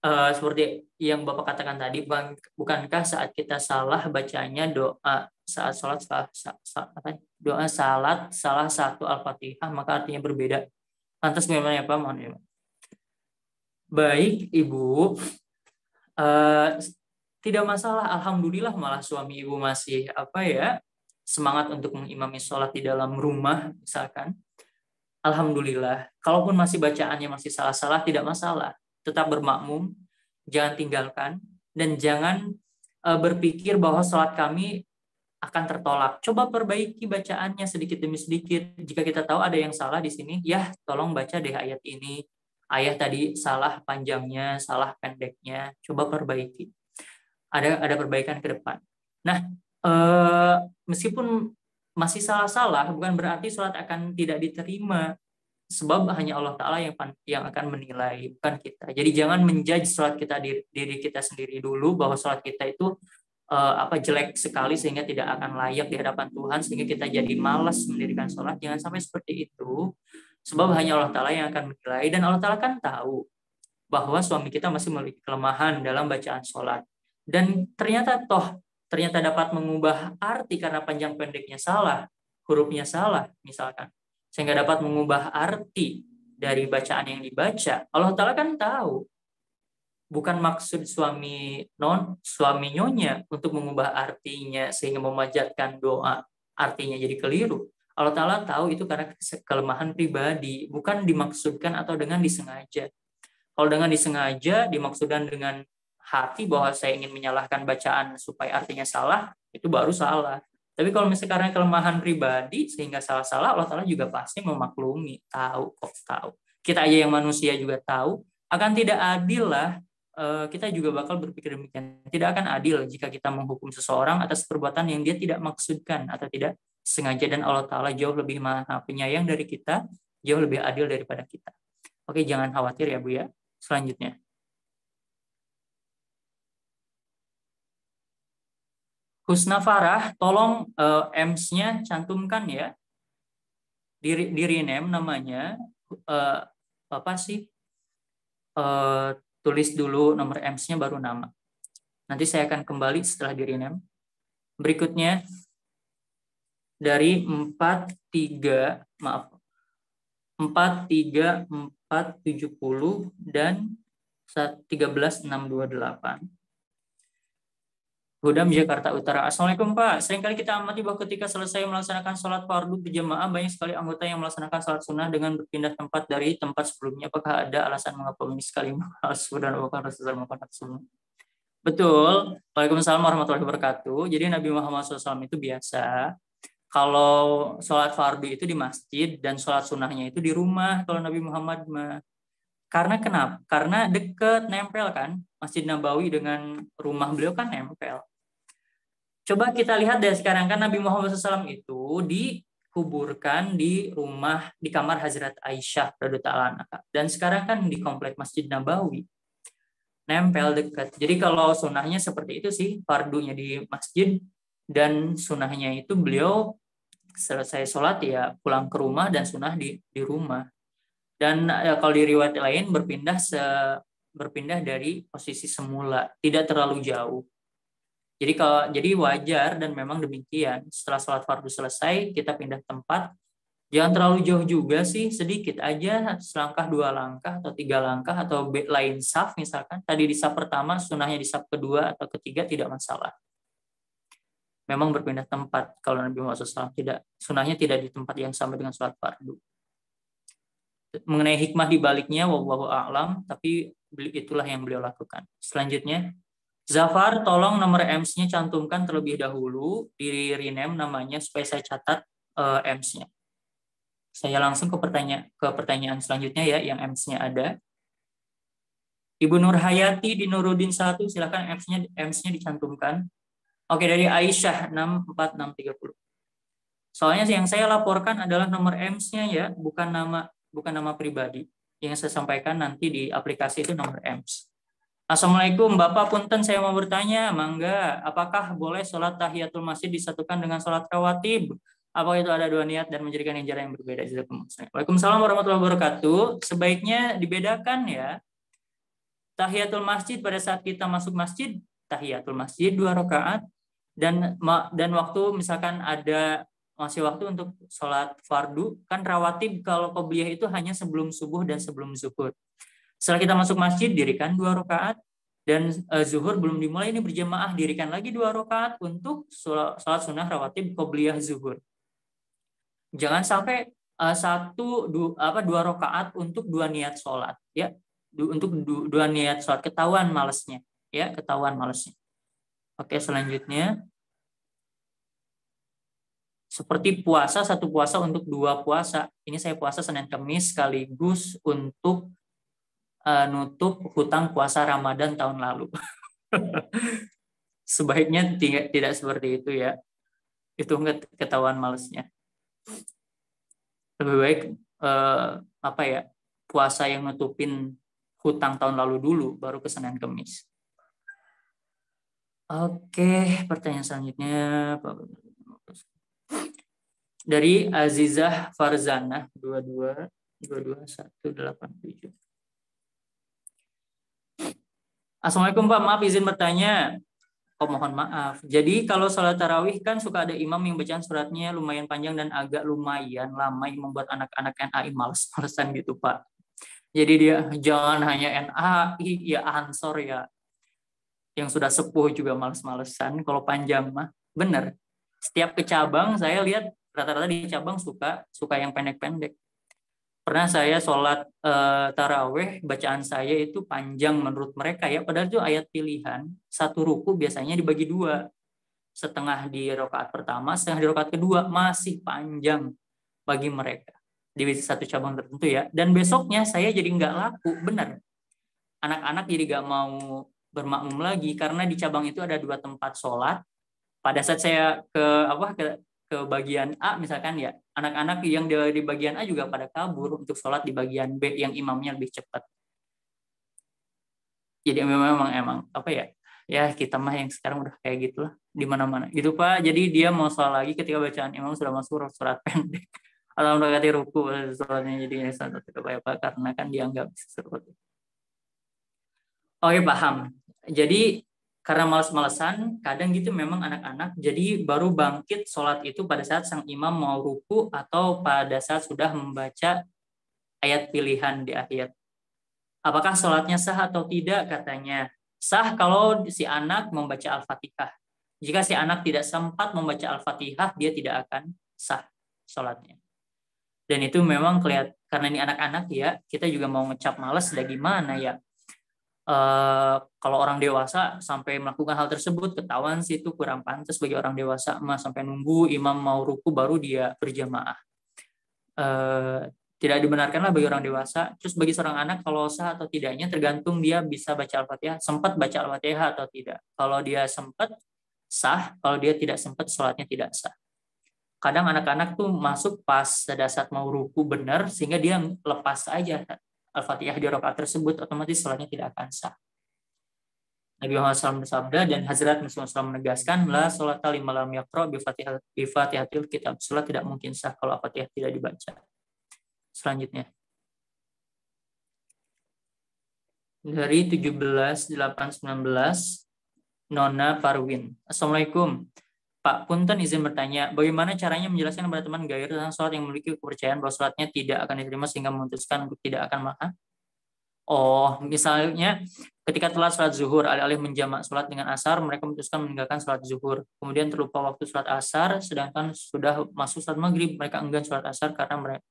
Seperti yang Bapak katakan tadi, bukankah saat kita salah bacanya doa saat sholat doa salat salah satu Al-Fatihah maka artinya berbeda? Lantas bagaimana ya Pak? Mohon ya. Baik Ibu, tidak masalah. Alhamdulillah malah suami Ibu masih semangat untuk mengimami sholat di dalam rumah misalkan. Alhamdulillah. Kalaupun masih bacaannya masih salah-salah tidak masalah. Tetap bermakmum, jangan tinggalkan, dan jangan berpikir bahwa sholat kami akan tertolak. Coba perbaiki bacaannya sedikit demi sedikit. Jika kita tahu ada yang salah di sini, ya tolong baca deh ayat ini. Ayah tadi salah panjangnya, salah pendeknya. Coba perbaiki. Ada perbaikan ke depan. Nah, meskipun masih salah-salah, bukan berarti sholat akan tidak diterima. Sebab hanya Allah Ta'ala yang akan menilai, bukan kita. Jadi jangan menjudge sholat kita diri kita sendiri dulu, bahwa sholat kita itu jelek sekali sehingga tidak akan layak di hadapan Tuhan, sehingga kita jadi malas mendirikan sholat. Jangan sampai seperti itu. Sebab hanya Allah Ta'ala yang akan menilai, dan Allah Ta'ala kan tahu bahwa suami kita masih memiliki kelemahan dalam bacaan sholat. Dan ternyata dapat mengubah arti karena panjang pendeknya salah, hurufnya salah misalkan, sehingga dapat mengubah arti dari bacaan yang dibaca. Allah Ta'ala kan tahu. Bukan maksud suami nyonya untuk mengubah artinya sehingga memanjatkan doa artinya jadi keliru. Allah Ta'ala tahu itu karena kelemahan pribadi, bukan dimaksudkan atau dengan disengaja. Kalau dengan disengaja, dimaksudkan dengan hati bahwa saya ingin menyalahkan bacaan supaya artinya salah, itu baru salah. Tapi kalau misalnya karena kelemahan pribadi sehingga salah-salah, Allah Ta'ala juga pasti memaklumi, tahu. Kita aja yang manusia juga tahu, akan tidak adil lah, kita juga bakal berpikir demikian. Tidak akan adil jika kita menghukum seseorang atas perbuatan yang dia tidak maksudkan atau tidak sengaja, dan Allah Ta'ala jauh lebih maha penyayang dari kita, jauh lebih adil daripada kita. Oke, jangan khawatir ya Bu ya. Selanjutnya. Husna Farah, tolong EMS-nya cantumkan ya. Di rename namanya. Tulis dulu nomor EMS-nya baru nama. Nanti saya akan kembali setelah di rename. Berikutnya dari 43470 dan 13628. Hudam Jakarta Utara. Assalamualaikum Pak. Seringkali kita amati bahwa ketika selesai melaksanakan sholat fardu berjamaah, banyak sekali anggota yang melaksanakan sholat sunnah dengan berpindah tempat dari tempat sebelumnya. Apakah ada alasan mengapa banyak sekali melakukan sunnah? Betul. Waalaikumsalam warahmatullahi wabarakatuh. Jadi Nabi Muhammad SAW itu biasa kalau sholat fardu itu di masjid dan sholat sunnahnya itu di rumah. Kalau Nabi Muhammad karena kenapa? Karena dekat, nempel kan. Masjid Nabawi dengan rumah beliau kan nempel. Coba kita lihat dari sekarang kan Nabi Muhammad SAW itu dikuburkan di rumah, di kamar Hazrat Aisyah radhiyallahu anha. Dan sekarang kan di komplek Masjid Nabawi. Nempel dekat. Jadi kalau sunnahnya seperti itu sih, fardunya di masjid dan sunnahnya itu beliau selesai sholat ya pulang ke rumah dan sunnah di rumah. Dan kalau di riwayat lain berpindah dari posisi semula, tidak terlalu jauh. Jadi wajar dan memang demikian. Setelah sholat fardu selesai, kita pindah tempat. Jangan terlalu jauh juga sih, sedikit aja, selangkah, 2 langkah, atau 3 langkah, atau lain saf misalkan. Tadi di saf pertama, sunnahnya di saf kedua atau ketiga, tidak masalah. Memang berpindah tempat. Kalau Nabi Muhammad SAW sunnahnya tidak di tempat yang sama dengan sholat fardu. Mengenai hikmah di baliknya, wallahu a'lam, tapi itulah yang beliau lakukan. Selanjutnya, Zafar, tolong nomor EMS-nya cantumkan terlebih dahulu, di rename namanya supaya saya catat EMS-nya. Saya langsung ke pertanyaan selanjutnya ya, yang EMS-nya ada. Ibu Nur Hayati di Nuruddin 1, silakan EMS-nya dicantumkan. Oke, dari Aisyah 64630. Soalnya yang saya laporkan adalah nomor EMS-nya ya, bukan nama pribadi. Yang saya sampaikan nanti di aplikasi itu nomor EMS. Assalamualaikum, Bapak Punten, saya mau bertanya, mangga, apakah boleh sholat tahiyatul masjid disatukan dengan sholat rawatib? Apakah itu ada dua niat dan menjadikan jarak yang berbeda? Waalaikumsalam warahmatullahi wabarakatuh. Sebaiknya dibedakan ya. Tahiyatul masjid pada saat kita masuk masjid, tahiyatul masjid 2 rakaat, dan waktu misalkan ada masih waktu untuk sholat fardu, kan rawatib kalau qobliyah itu hanya sebelum subuh dan sebelum zuhur. Setelah kita masuk masjid, dirikan 2 rakaat, dan zuhur belum dimulai, ini berjamaah, dirikan lagi 2 rakaat untuk sholat sunnah rawatib qobliyah zuhur. Jangan sampai 2 rakaat untuk 2 niat sholat, ya, untuk 2 niat sholat, ketahuan malesnya, ya, ketahuan malesnya. Oke, selanjutnya. Seperti puasa, 1 puasa untuk 2 puasa. Ini saya puasa Senin Kamis sekaligus untuk nutup hutang puasa Ramadan tahun lalu. Sebaiknya tidak seperti itu ya. Itu ketahuan malesnya. Lebih baik puasa yang nutupin hutang tahun lalu dulu, baru ke Senin Kamis. Oke, pertanyaan selanjutnya dari Azizah Farzana 222187. Assalamualaikum Pak, maaf izin bertanya. Mohon maaf. Jadi kalau sholat tarawih kan suka ada imam yang bacaan suratnya lumayan panjang dan agak lumayan lama, yang membuat anak-anak NAI males-malesan gitu Pak. Jadi dia jangan hanya NAI, ya Ansor ya, yang sudah sepuh juga males-malesan. Kalau panjang mah bener. Setiap ke cabang saya lihat rata-rata di cabang suka yang pendek-pendek. Pernah saya sholat taraweh, bacaan saya itu panjang menurut mereka ya, padahal itu ayat pilihan. 1 ruku biasanya dibagi 2, setengah di rakaat pertama, setengah di rakaat kedua, masih panjang bagi mereka di satu cabang tertentu ya. Dan besoknya saya jadi nggak laku, benar. Anak-anak jadi nggak mau bermakmum lagi karena di cabang itu ada 2 tempat sholat. Pada saat saya ke bagian A misalkan ya, anak-anak yang di bagian A juga pada kabur untuk sholat di bagian B yang imamnya lebih cepat. Jadi memang ya kita mah yang sekarang udah kayak gitulah di mana-mana gitu Pak. Jadi dia mau sholat lagi ketika bacaan imam sudah masuk surat pendek atau mendekati ruku, sholatnya jadi satu tidak Pak, karena kan dianggap seperti itu. Oke, paham. Jadi karena malas-malesan, kadang gitu memang anak-anak jadi baru bangkit sholat itu pada saat sang imam mau ruku atau pada saat sudah membaca ayat pilihan di akhir. Apakah sholatnya sah atau tidak? Katanya sah kalau si anak membaca Al-Fatihah. Jika si anak tidak sempat membaca Al-Fatihah, dia tidak akan sah sholatnya. Dan itu memang kelihatan, karena ini anak-anak ya, kita juga mau ngecap malas, udah gimana ya. Kalau orang dewasa sampai melakukan hal tersebut, ketahuan sih itu kurang pantas bagi orang dewasa mah, sampai nunggu imam mau ruku baru dia berjamaah. Tidak dibenarkanlah bagi orang dewasa. Terus bagi seorang anak kalau sah atau tidaknya tergantung dia bisa baca Al-Fatihah, sempat baca Al-Fatihah atau tidak. Kalau dia sempat, sah. Kalau dia tidak sempat, sholatnya tidak sah. Kadang anak-anak tuh masuk pas pada saat mau ruku benar, sehingga dia lepas aja Al-Fatihah di rakaat tersebut, otomatis sholatnya tidak akan sah. Nabi Muhammad SAW bersabda, dan Hazrat Muslim SAW menegaskan, la sholat lima lam yaqra bi fatihatil kitab. Sholat tidak mungkin sah kalau Al-Fatihah tidak dibaca. Selanjutnya. Dari 17/8/19, Nona Parwin. Assalamualaikum. Pak Punten izin bertanya, bagaimana caranya menjelaskan kepada teman gair tentang sholat yang memiliki kepercayaan bahwa sholatnya tidak akan diterima sehingga memutuskan untuk tidak akan makan? Oh, misalnya ketika telat sholat zuhur, alih-alih menjamak sholat dengan asar, mereka memutuskan meninggalkan sholat zuhur. Kemudian terlupa waktu sholat asar, sedangkan sudah masuk sholat maghrib, mereka enggan sholat asar karena mereka.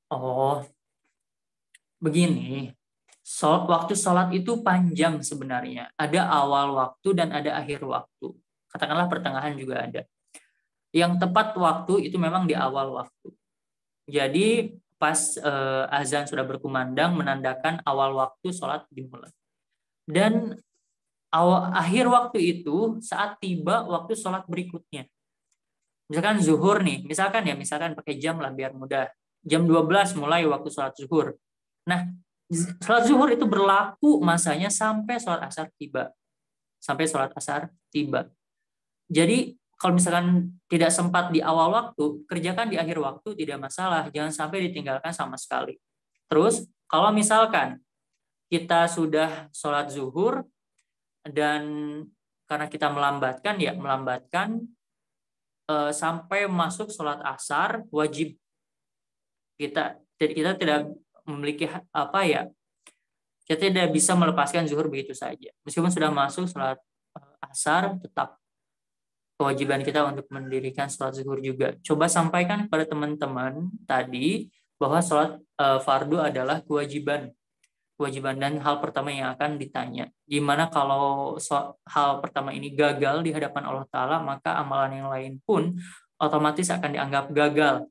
Oh, begini. Waktu sholat itu panjang sebenarnya. Ada awal waktu dan ada akhir waktu. Katakanlah pertengahan juga ada. Yang tepat waktu itu memang di awal waktu. Jadi pas azan sudah berkumandang menandakan awal waktu sholat dimulai. Dan akhir waktu itu saat tiba waktu sholat berikutnya. Misalkan zuhur nih, misalkan pakai jam lah biar mudah. Jam 12 mulai waktu sholat zuhur. Nah, sholat zuhur itu berlaku masanya sampai sholat asar tiba. Sampai sholat asar tiba. Jadi kalau misalkan tidak sempat di awal waktu, kerjakan di akhir waktu, tidak masalah. Jangan sampai ditinggalkan sama sekali. Terus, kalau misalkan kita sudah sholat zuhur, dan karena kita melambatkan sampai masuk sholat asar, wajib kita tidak memiliki kita tidak bisa melepaskan zuhur begitu saja. Meskipun sudah masuk sholat asar, tetap kewajiban kita untuk mendirikan sholat zuhur juga. Coba sampaikan kepada teman-teman tadi bahwa sholat fardu adalah kewajiban dan hal pertama yang akan ditanya. Gimana kalau hal pertama ini gagal di hadapan Allah Ta'ala, maka amalan yang lain pun otomatis akan dianggap gagal.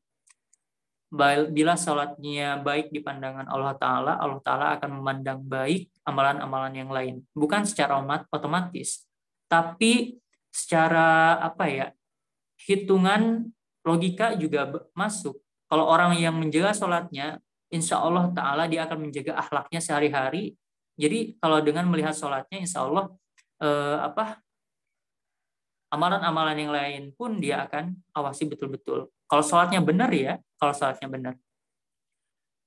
Bila sholatnya baik di pandangan Allah Ta'ala akan memandang baik amalan-amalan yang lain. Bukan secara otomatis, tapi secara hitungan logika juga masuk. Kalau orang yang menjaga sholatnya, insya Allah Ta'ala dia akan menjaga akhlaknya sehari-hari. Jadi kalau dengan melihat sholatnya, insya Allah amalan-amalan yang lain pun dia akan awasi betul-betul. Kalau sholatnya benar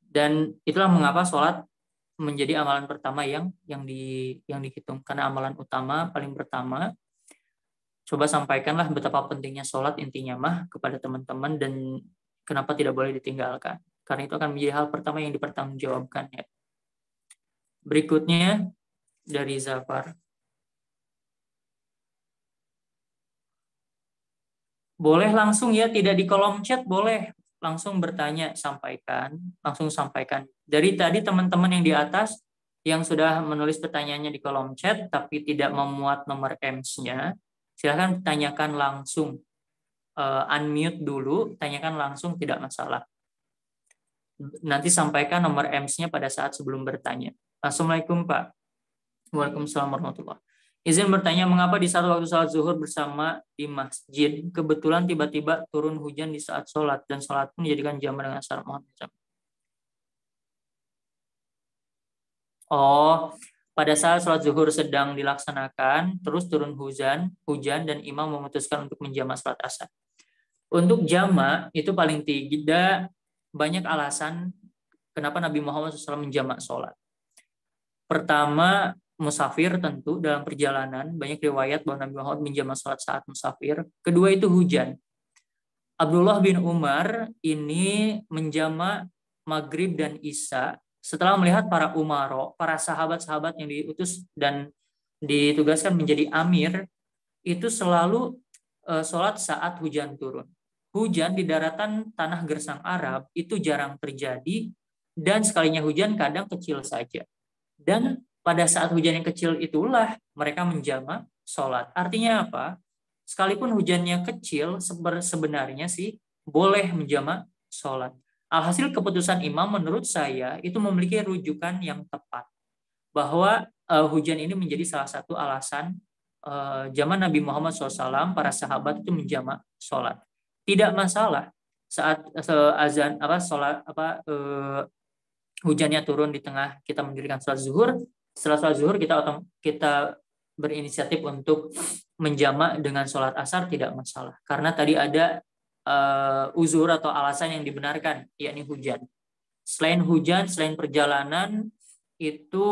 Dan itulah mengapa sholat menjadi amalan pertama yang dihitung. Karena amalan utama, paling pertama, coba sampaikanlah betapa pentingnya sholat intinya kepada teman-teman dan kenapa tidak boleh ditinggalkan. Karena itu akan menjadi hal pertama yang dipertanggungjawabkan ya. Berikutnya dari Zafar. Boleh langsung ya, tidak di kolom chat, boleh langsung bertanya, langsung sampaikan. Dari tadi teman-teman yang di atas yang sudah menulis pertanyaannya di kolom chat tapi tidak memuat nomor EMS-nya, silakan tanyakan langsung. Unmute dulu, tanyakan langsung, tidak masalah. Nanti sampaikan nomor EMS-nya pada saat sebelum bertanya. Assalamualaikum Pak. Waalaikumsalam warahmatullahi. Izin bertanya, mengapa di saat waktu sholat zuhur bersama di masjid, kebetulan tiba-tiba turun hujan di saat sholat, dan sholat pun dijadikan jamak dengan syarat Muhammad. Oh, pada saat sholat zuhur sedang dilaksanakan, terus turun hujan dan imam memutuskan untuk menjamak sholat asar. Untuk jamak itu paling tidak banyak alasan kenapa Nabi Muhammad SAW menjamak sholat. Pertama, musafir tentu dalam perjalanan. Banyak riwayat bahwa Nabi Muhammad menjamak sholat saat musafir. Kedua itu hujan. Abdullah bin Umar ini menjamak maghrib dan isya setelah melihat para umaro, para sahabat-sahabat yang diutus dan ditugaskan menjadi amir, itu selalu sholat saat hujan turun. Hujan di daratan tanah gersang Arab itu jarang terjadi, dan sekalinya hujan kadang kecil saja. Dan pada saat hujan yang kecil itulah mereka menjamak sholat. Artinya apa? Sekalipun hujannya kecil, sebenarnya sih boleh menjamak sholat. Alhasil keputusan imam menurut saya itu memiliki rujukan yang tepat. Bahwa hujan ini menjadi salah satu alasan zaman Nabi Muhammad SAW, para sahabat itu menjamak sholat. Tidak masalah saat hujannya turun di tengah kita mendirikan sholat zuhur. Setelah sholat zuhur kita berinisiatif untuk menjamak dengan sholat asar, tidak masalah. Karena tadi ada uzur atau alasan yang dibenarkan, yakni hujan. Selain hujan, selain perjalanan, itu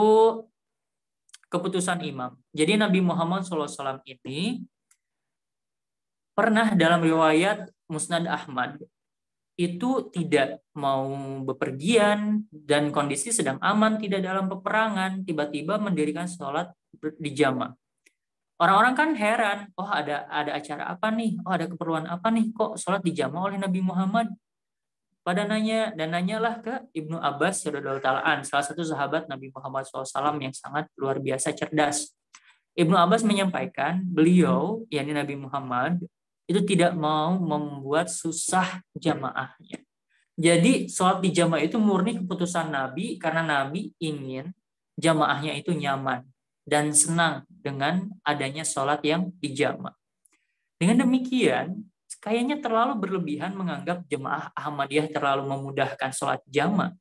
keputusan imam. Jadi Nabi Muhammad SAW ini pernah dalam riwayat Musnad Ahmad itu tidak mau bepergian dan kondisi sedang aman, tidak dalam peperangan, tiba-tiba mendirikan sholat di jamak. Orang-orang kan heran, ada acara apa nih? Ada keperluan apa nih? Kok sholat di jamak oleh Nabi Muhammad? Pada nanyalah ke Ibnu Abbas radhiyallahu ta'ala an, salah satu sahabat Nabi Muhammad SAW yang sangat luar biasa cerdas. Ibnu Abbas menyampaikan, beliau, yakni Nabi Muhammad, itu tidak mau membuat susah jamaahnya. Jadi sholat di jamaah itu murni keputusan Nabi, karena Nabi ingin jamaahnya itu nyaman dan senang dengan adanya sholat yang di jamaah. Dengan demikian, kayaknya terlalu berlebihan menganggap jemaah Ahmadiyah terlalu memudahkan sholat jamak.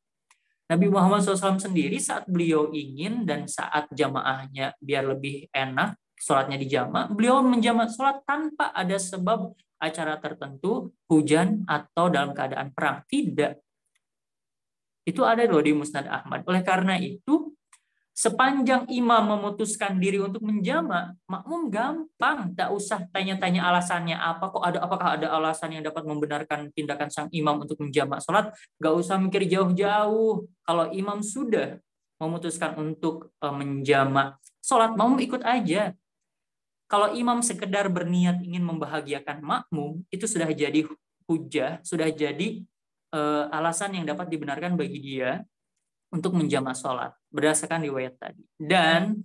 Nabi Muhammad SAW sendiri saat beliau ingin dan saat jamaahnya biar lebih enak sholatnya di jamak, beliau menjamak sholat tanpa ada sebab acara tertentu, hujan, atau dalam keadaan perang. Tidak. Itu ada loh di Musnad Ahmad. Oleh karena itu, sepanjang imam memutuskan diri untuk menjamak, makmum gampang, tak usah tanya-tanya alasannya apa, apakah ada alasan yang dapat membenarkan tindakan sang imam untuk menjamak sholat, gak usah mikir jauh-jauh. Kalau imam sudah memutuskan untuk menjamak sholat, makmum ikut aja. Kalau imam sekedar berniat ingin membahagiakan makmum, itu sudah jadi hujah, sudah jadi alasan yang dapat dibenarkan bagi dia untuk menjamak sholat berdasarkan riwayat tadi. Dan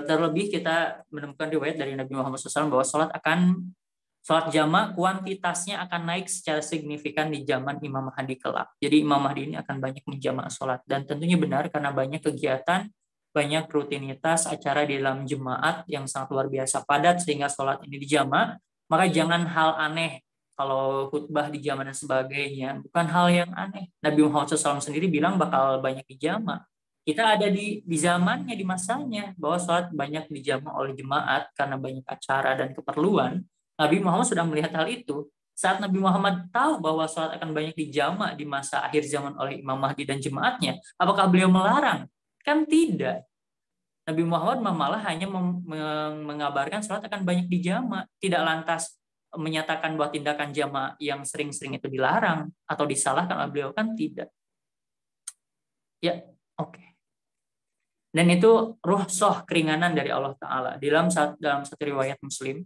terlebih kita menemukan riwayat dari Nabi Muhammad SAW bahwa sholat jamak kuantitasnya akan naik secara signifikan di zaman Imam Mahdi kelak. Jadi Imam Mahdi ini akan banyak menjamak sholat, dan tentunya benar karena banyak kegiatan, banyak rutinitas acara di dalam jemaat yang sangat luar biasa padat sehingga sholat ini dijamak. Maka jangan hal aneh kalau khutbah di zaman dan sebagainya, bukan hal yang aneh. Nabi Muhammad SAW sendiri bilang bakal banyak dijamak. Kita ada di zamannya, di masanya, bahwa sholat banyak dijamak oleh jemaat karena banyak acara dan keperluan. Nabi Muhammad sudah melihat hal itu. Saat Nabi Muhammad tahu bahwa sholat akan banyak dijamak di masa akhir zaman oleh Imam Mahdi dan jemaatnya, apakah beliau melarang? Kan tidak. Nabi Muhammad malah hanya mengabarkan sholat akan banyak dijamak, tidak lantas menyatakan bahwa tindakan jamak yang sering-sering itu dilarang atau disalahkan oleh beliau, kan tidak. Ya, oke. Dan itu rukhsah keringanan dari Allah Ta'ala. Dalam satu riwayat Muslim,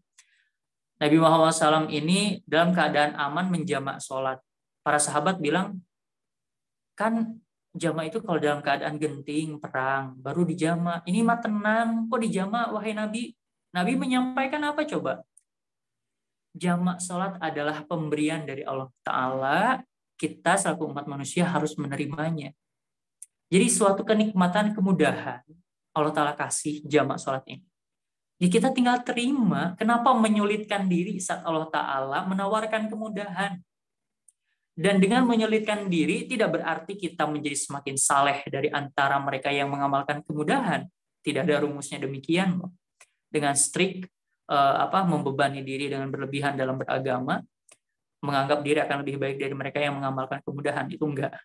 Nabi Muhammad SAW ini dalam keadaan aman menjamak sholat. Para sahabat bilang, kan jamak itu kalau dalam keadaan genting, perang, baru dijamak. Ini mah tenang, kok dijamak, wahai Nabi? Nabi menyampaikan apa coba? Jamak sholat adalah pemberian dari Allah Ta'ala, kita selaku umat manusia harus menerimanya. Jadi suatu kenikmatan, kemudahan Allah Ta'ala kasih jamak sholat ini. Jadi kita tinggal terima. Kenapa menyulitkan diri saat Allah Ta'ala menawarkan kemudahan? Dan dengan menyulitkan diri tidak berarti kita menjadi semakin saleh dari antara mereka yang mengamalkan kemudahan. Tidak ada rumusnya demikian. Dengan strict membebani diri dengan berlebihan dalam beragama, menganggap diri akan lebih baik dari mereka yang mengamalkan kemudahan, itu enggak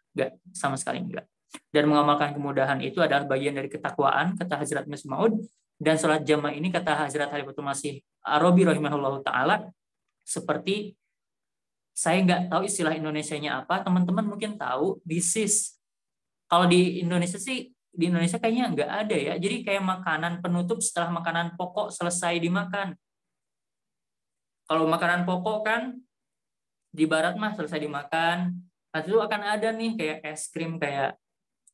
sama sekali enggak. Dan mengamalkan kemudahan itu adalah bagian dari ketakwaan, kata Hazrat Masih Maud. Dan sholat jamak ini, kata Hazrat Khalifatul Masih Arabi rahimahullahu ta'ala, seperti, saya nggak tahu istilah Indonesianya apa, teman-teman mungkin tahu, bisis. Kalau di Indonesia sih, di Indonesia kayaknya nggak ada ya. Jadi kayak makanan penutup setelah makanan pokok selesai dimakan. Kalau makanan pokok kan di barat mah selesai dimakan, lalu akan ada nih kayak es krim, kayak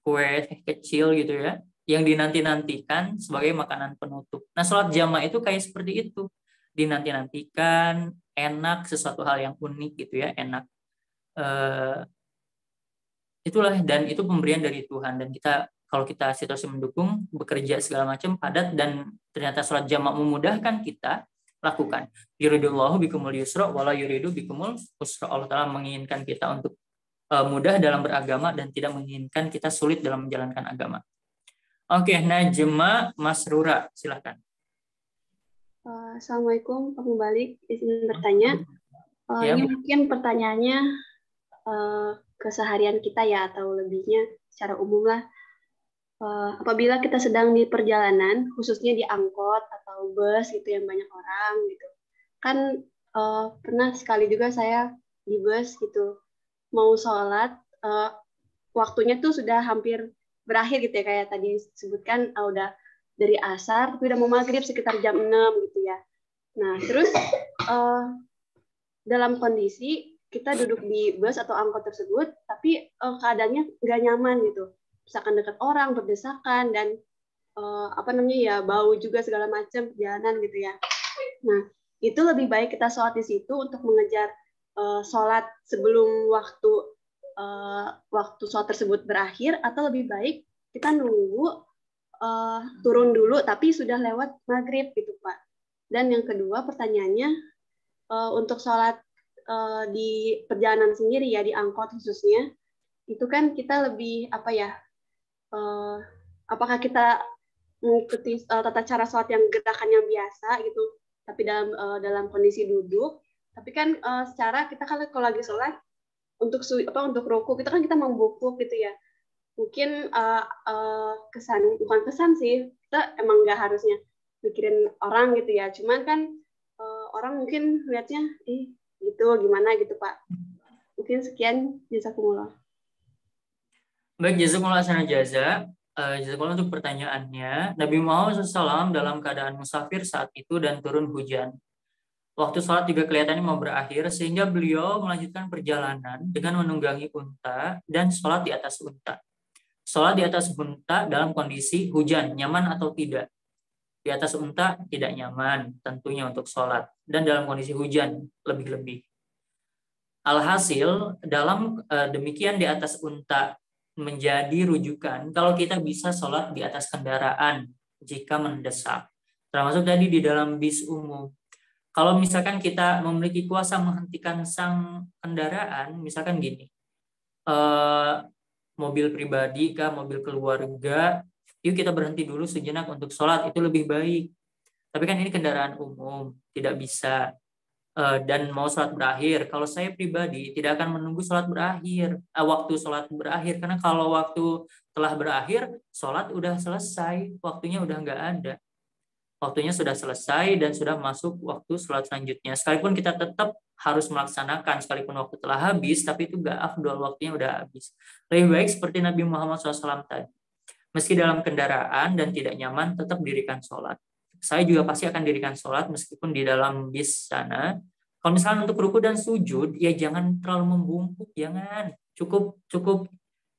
kue kecil gitu ya, yang dinanti-nantikan sebagai makanan penutup. Nah, sholat jamak itu kayak seperti itu. Dinanti-nantikan, enak, sesuatu hal yang unik gitu ya, enak. Itulah, dan itu pemberian dari Tuhan. Dan kita, kalau kita situasi mendukung, bekerja segala macam padat, dan ternyata sholat jamak memudahkan kita, lakukan. Yuridullahu bikumul yusra wala yuridu bikumul usra. Allah Ta'ala menginginkan kita untuk mudah dalam beragama dan tidak menginginkan kita sulit dalam menjalankan agama. Oke, Najma Masrura, silakan. Assalamualaikum, Pak Mubalik. Izin bertanya. Ya, ini mungkin pertanyaannya keseharian kita ya, atau lebihnya secara umum lah. Apabila kita sedang di perjalanan, khususnya di angkot atau bus gitu yang banyak orang gitu, kan pernah sekali juga saya di bus gitu mau sholat, waktunya tuh sudah hampir berakhir gitu ya, kayak tadi disebutkan udah dari asar, tapi udah mau maghrib sekitar jam 6 gitu ya. Nah terus dalam kondisi kita duduk di bus atau angkot tersebut, tapi keadaannya nggak nyaman gitu. Misalkan dekat orang, berdesakan, dan bau juga segala macam perjalanan gitu ya. Nah, itu lebih baik kita sholat di situ untuk mengejar sholat sebelum waktu sholat tersebut berakhir, atau lebih baik kita nunggu turun dulu tapi sudah lewat maghrib gitu Pak. Dan yang kedua pertanyaannya, untuk sholat di perjalanan sendiri ya, di angkot khususnya, itu kan kita lebih apa ya, apakah kita mengikuti tata cara sholat yang gerakan yang biasa gitu, tapi dalam kondisi duduk. Tapi kan secara kita kan kalau lagi sholat untuk untuk ruku kita kan kita membungkuk gitu ya. Mungkin bukan kesan sih, kita emang nggak harusnya mikirin orang gitu ya. Cuman kan orang mungkin lihatnya gitu gimana gitu Pak. Mungkin sekian, jazakumullah. Baik, jazakumullah khairan jaza. Jazakumullah untuk pertanyaannya. Nabi Muhammad SAW dalam keadaan musafir saat itu dan turun hujan. Waktu sholat juga kelihatannya mau berakhir, sehingga beliau melanjutkan perjalanan dengan menunggangi unta dan sholat di atas unta. Sholat di atas unta dalam kondisi hujan, nyaman atau tidak? Di atas unta tidak nyaman tentunya untuk sholat, dan dalam kondisi hujan lebih-lebih. Alhasil, dalam demikian di atas unta menjadi rujukan kalau kita bisa sholat di atas kendaraan jika mendesak. Termasuk tadi di dalam bis umum. Kalau misalkan kita memiliki kuasa menghentikan sang kendaraan, misalkan gini, mobil pribadi kah, mobil keluarga, yuk kita berhenti dulu sejenak untuk sholat, itu lebih baik. Tapi kan ini kendaraan umum, tidak bisa. Dan mau sholat berakhir, kalau saya pribadi tidak akan menunggu sholat berakhir, waktu sholat berakhir, karena kalau waktu telah berakhir, sholat udah selesai, waktunya udah nggak ada. Waktunya sudah selesai dan sudah masuk waktu sholat selanjutnya. Sekalipun kita tetap harus melaksanakan, sekalipun waktu telah habis, tapi itu nggak afdol, waktunya udah habis. Lebih baik seperti Nabi Muhammad SAW tadi. Meski dalam kendaraan dan tidak nyaman, tetap dirikan sholat. Saya juga pasti akan dirikan sholat meskipun di dalam bis sana. Kalau misalnya untuk ruku dan sujud, ya jangan terlalu membungkuk, jangan. Cukup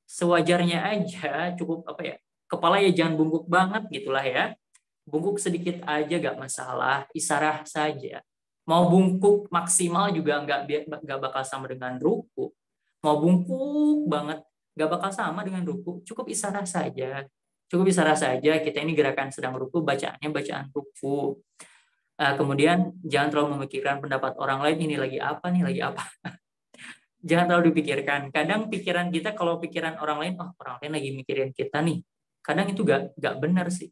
sewajarnya aja, cukup kepala ya jangan bungkuk banget gitulah ya. Bungkuk sedikit aja gak masalah, isarah saja. Mau bungkuk maksimal juga nggak bakal sama dengan ruku. Mau bungkuk banget gak bakal sama dengan ruku, cukup isarah saja. Cukup isarah saja, kita ini gerakan sedang ruku, bacaannya bacaan ruku. Kemudian jangan terlalu memikirkan pendapat orang lain, ini lagi apa nih, lagi apa. Jangan terlalu dipikirkan. Kadang pikiran kita, kalau pikiran orang lain, orang lain lagi mikirin kita nih. Kadang itu gak benar sih.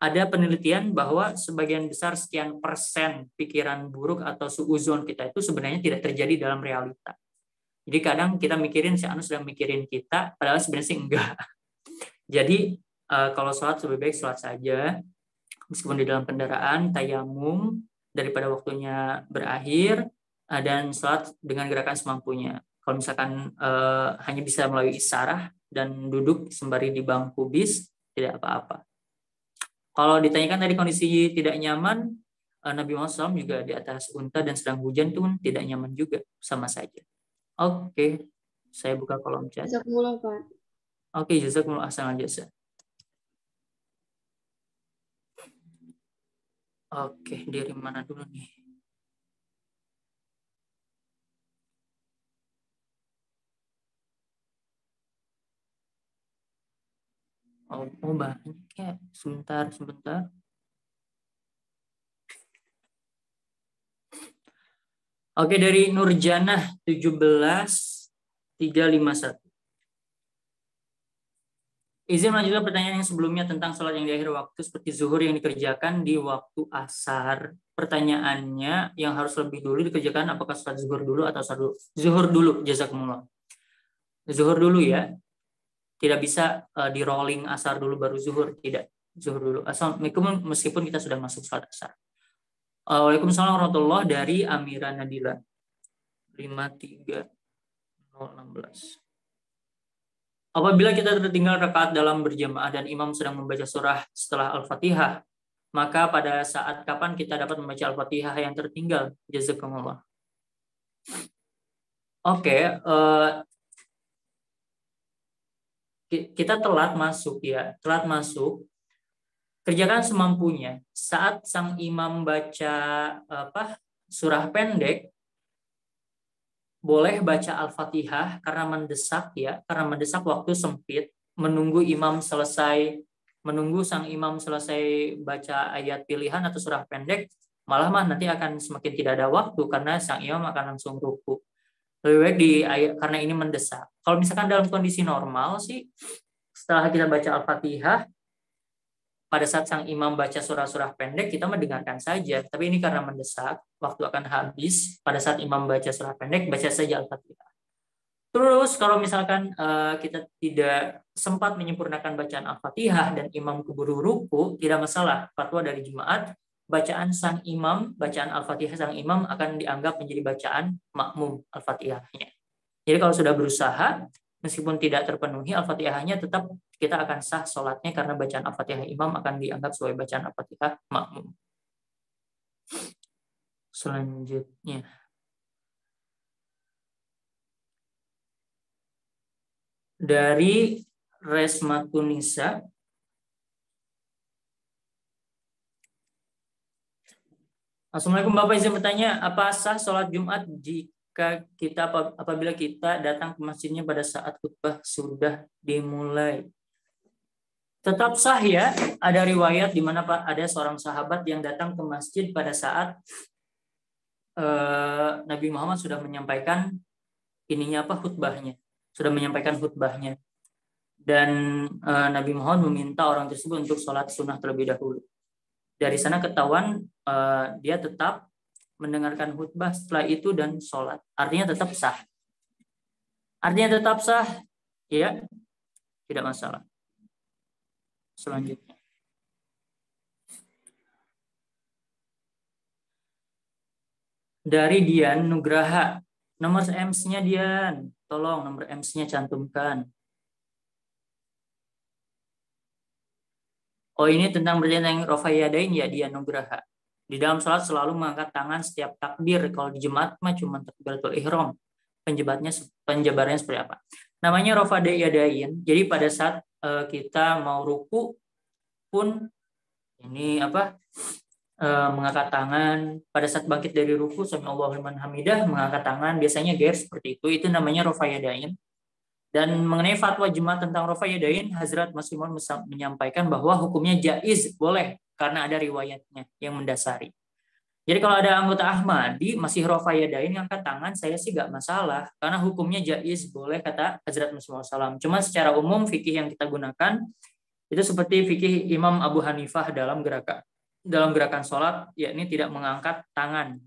Ada penelitian bahwa sebagian besar sekian persen pikiran buruk atau suuzon kita itu sebenarnya tidak terjadi dalam realita. Jadi kadang kita mikirin si Anu sedang mikirin kita, padahal sebenarnya sih enggak. Jadi kalau sholat lebih baik sholat saja, meskipun di dalam kendaraan, tayamum daripada waktunya berakhir, dan sholat dengan gerakan semampunya. Kalau misalkan hanya bisa melalui isyarah dan duduk sembari di bangku bis, tidak apa-apa. Kalau ditanyakan tadi kondisi tidak nyaman, Nabi Muhammad SAW juga di atas unta dan sedang hujan pun tidak nyaman juga, sama saja. Oke, saya buka kolom chat. Jazakumullah, Pak. Oke, jazakumullah ahsanal jasa. Oke, dari mana dulu nih? Oh banyak ya. Sebentar. Oke, dari Nurjanah 17351. Izin melanjutkan pertanyaan yang sebelumnya tentang sholat yang di akhir waktu seperti zuhur yang dikerjakan di waktu asar. Pertanyaannya yang harus lebih dulu dikerjakan apakah sholat zuhur dulu atau sholat zuhur dulu? Jazakumullah. Zuhur dulu ya. Tidak bisa di rolling asar dulu baru zuhur, tidak. Zuhur dulu. Assalamualaikum meskipun kita sudah masuk sholat asar. Waalaikumsalam warahmatullahi dari Amira Nadila 53016. Apabila kita tertinggal rakaat dalam berjamaah dan imam sedang membaca surah setelah Al-Fatihah, maka pada saat kapan kita dapat membaca Al-Fatihah yang tertinggal? Jazakumullah. Oke, kita telat masuk ya, kerjakan semampunya. Saat sang imam baca surah pendek, boleh baca Al-Fatihah karena mendesak ya, karena mendesak waktu sempit, menunggu sang imam selesai baca ayat pilihan atau surah pendek, Malah mah nanti akan semakin tidak ada waktu karena sang imam akan langsung ruku. Lebih baik karena ini mendesak. Kalau misalkan dalam kondisi normal sih, setelah kita baca Al-Fatihah, pada saat sang imam baca surah-surah pendek, kita mendengarkan saja. Tapi ini karena mendesak, waktu akan habis. Pada saat imam baca surah pendek, baca saja Al-Fatihah. Terus kalau misalkan kita tidak sempat menyempurnakan bacaan Al-Fatihah dan imam keburu ruku, tidak masalah. Fatwa dari jemaat, bacaan sang imam, bacaan Al-Fatihah sang imam akan dianggap menjadi bacaan makmum Al-Fatihahnya. Jadi kalau sudah berusaha, meskipun tidak terpenuhi Al-Fatihahnya, tetap kita akan sah sholatnya karena bacaan Al-Fatihah imam akan dianggap sebagai bacaan Al-Fatihah makmum. Selanjutnya. Dari Resmatunisa, Assalamualaikum Bapak, izin bertanya, apa sah sholat Jumat jika apabila kita datang ke masjidnya pada saat khutbah sudah dimulai? Tetap sah ya. Ada riwayat di mana ada seorang sahabat yang datang ke masjid pada saat Nabi Muhammad sudah menyampaikan khutbahnya. Sudah menyampaikan khutbahnya. Dan Nabi Muhammad meminta orang tersebut untuk sholat sunnah terlebih dahulu. Dari sana ketahuan dia tetap mendengarkan khutbah setelah itu dan sholat. Artinya tetap sah. Ya, tidak masalah. Selanjutnya. Dari Dian Nugraha. Nomor EMS-nya Dian. Tolong nomor EMS-nya cantumkan. Oh, ini tentang berjalan Rofayadain ya, Dian Nugraha. Di dalam sholat selalu mengangkat tangan setiap takbir. Kalau di jemaat mah cuma takbiratul ihram. Penjabarannya seperti apa? Namanya Rofayadain. Jadi pada saat kita mau ruku pun ini mengangkat tangan. Pada saat bangkit dari ruku, Sami'allahu liman hamidah, mengangkat tangan. Biasanya seperti itu. Itu namanya Rofayadain. Dan mengenai fatwa jemaat tentang Rofayadain, Hazrat Masih Maud menyampaikan bahwa hukumnya jaiz, boleh, karena ada riwayatnya yang mendasari. Jadi kalau ada anggota Ahmadi masih Rofayadain yang angkat tangan, saya sih gak masalah, karena hukumnya jaiz, boleh, kata Hazrat Masih Maud SAW. Cuma secara umum fikih yang kita gunakan itu seperti fikih Imam Abu Hanifah dalam gerakan sholat, yakni tidak mengangkat tangan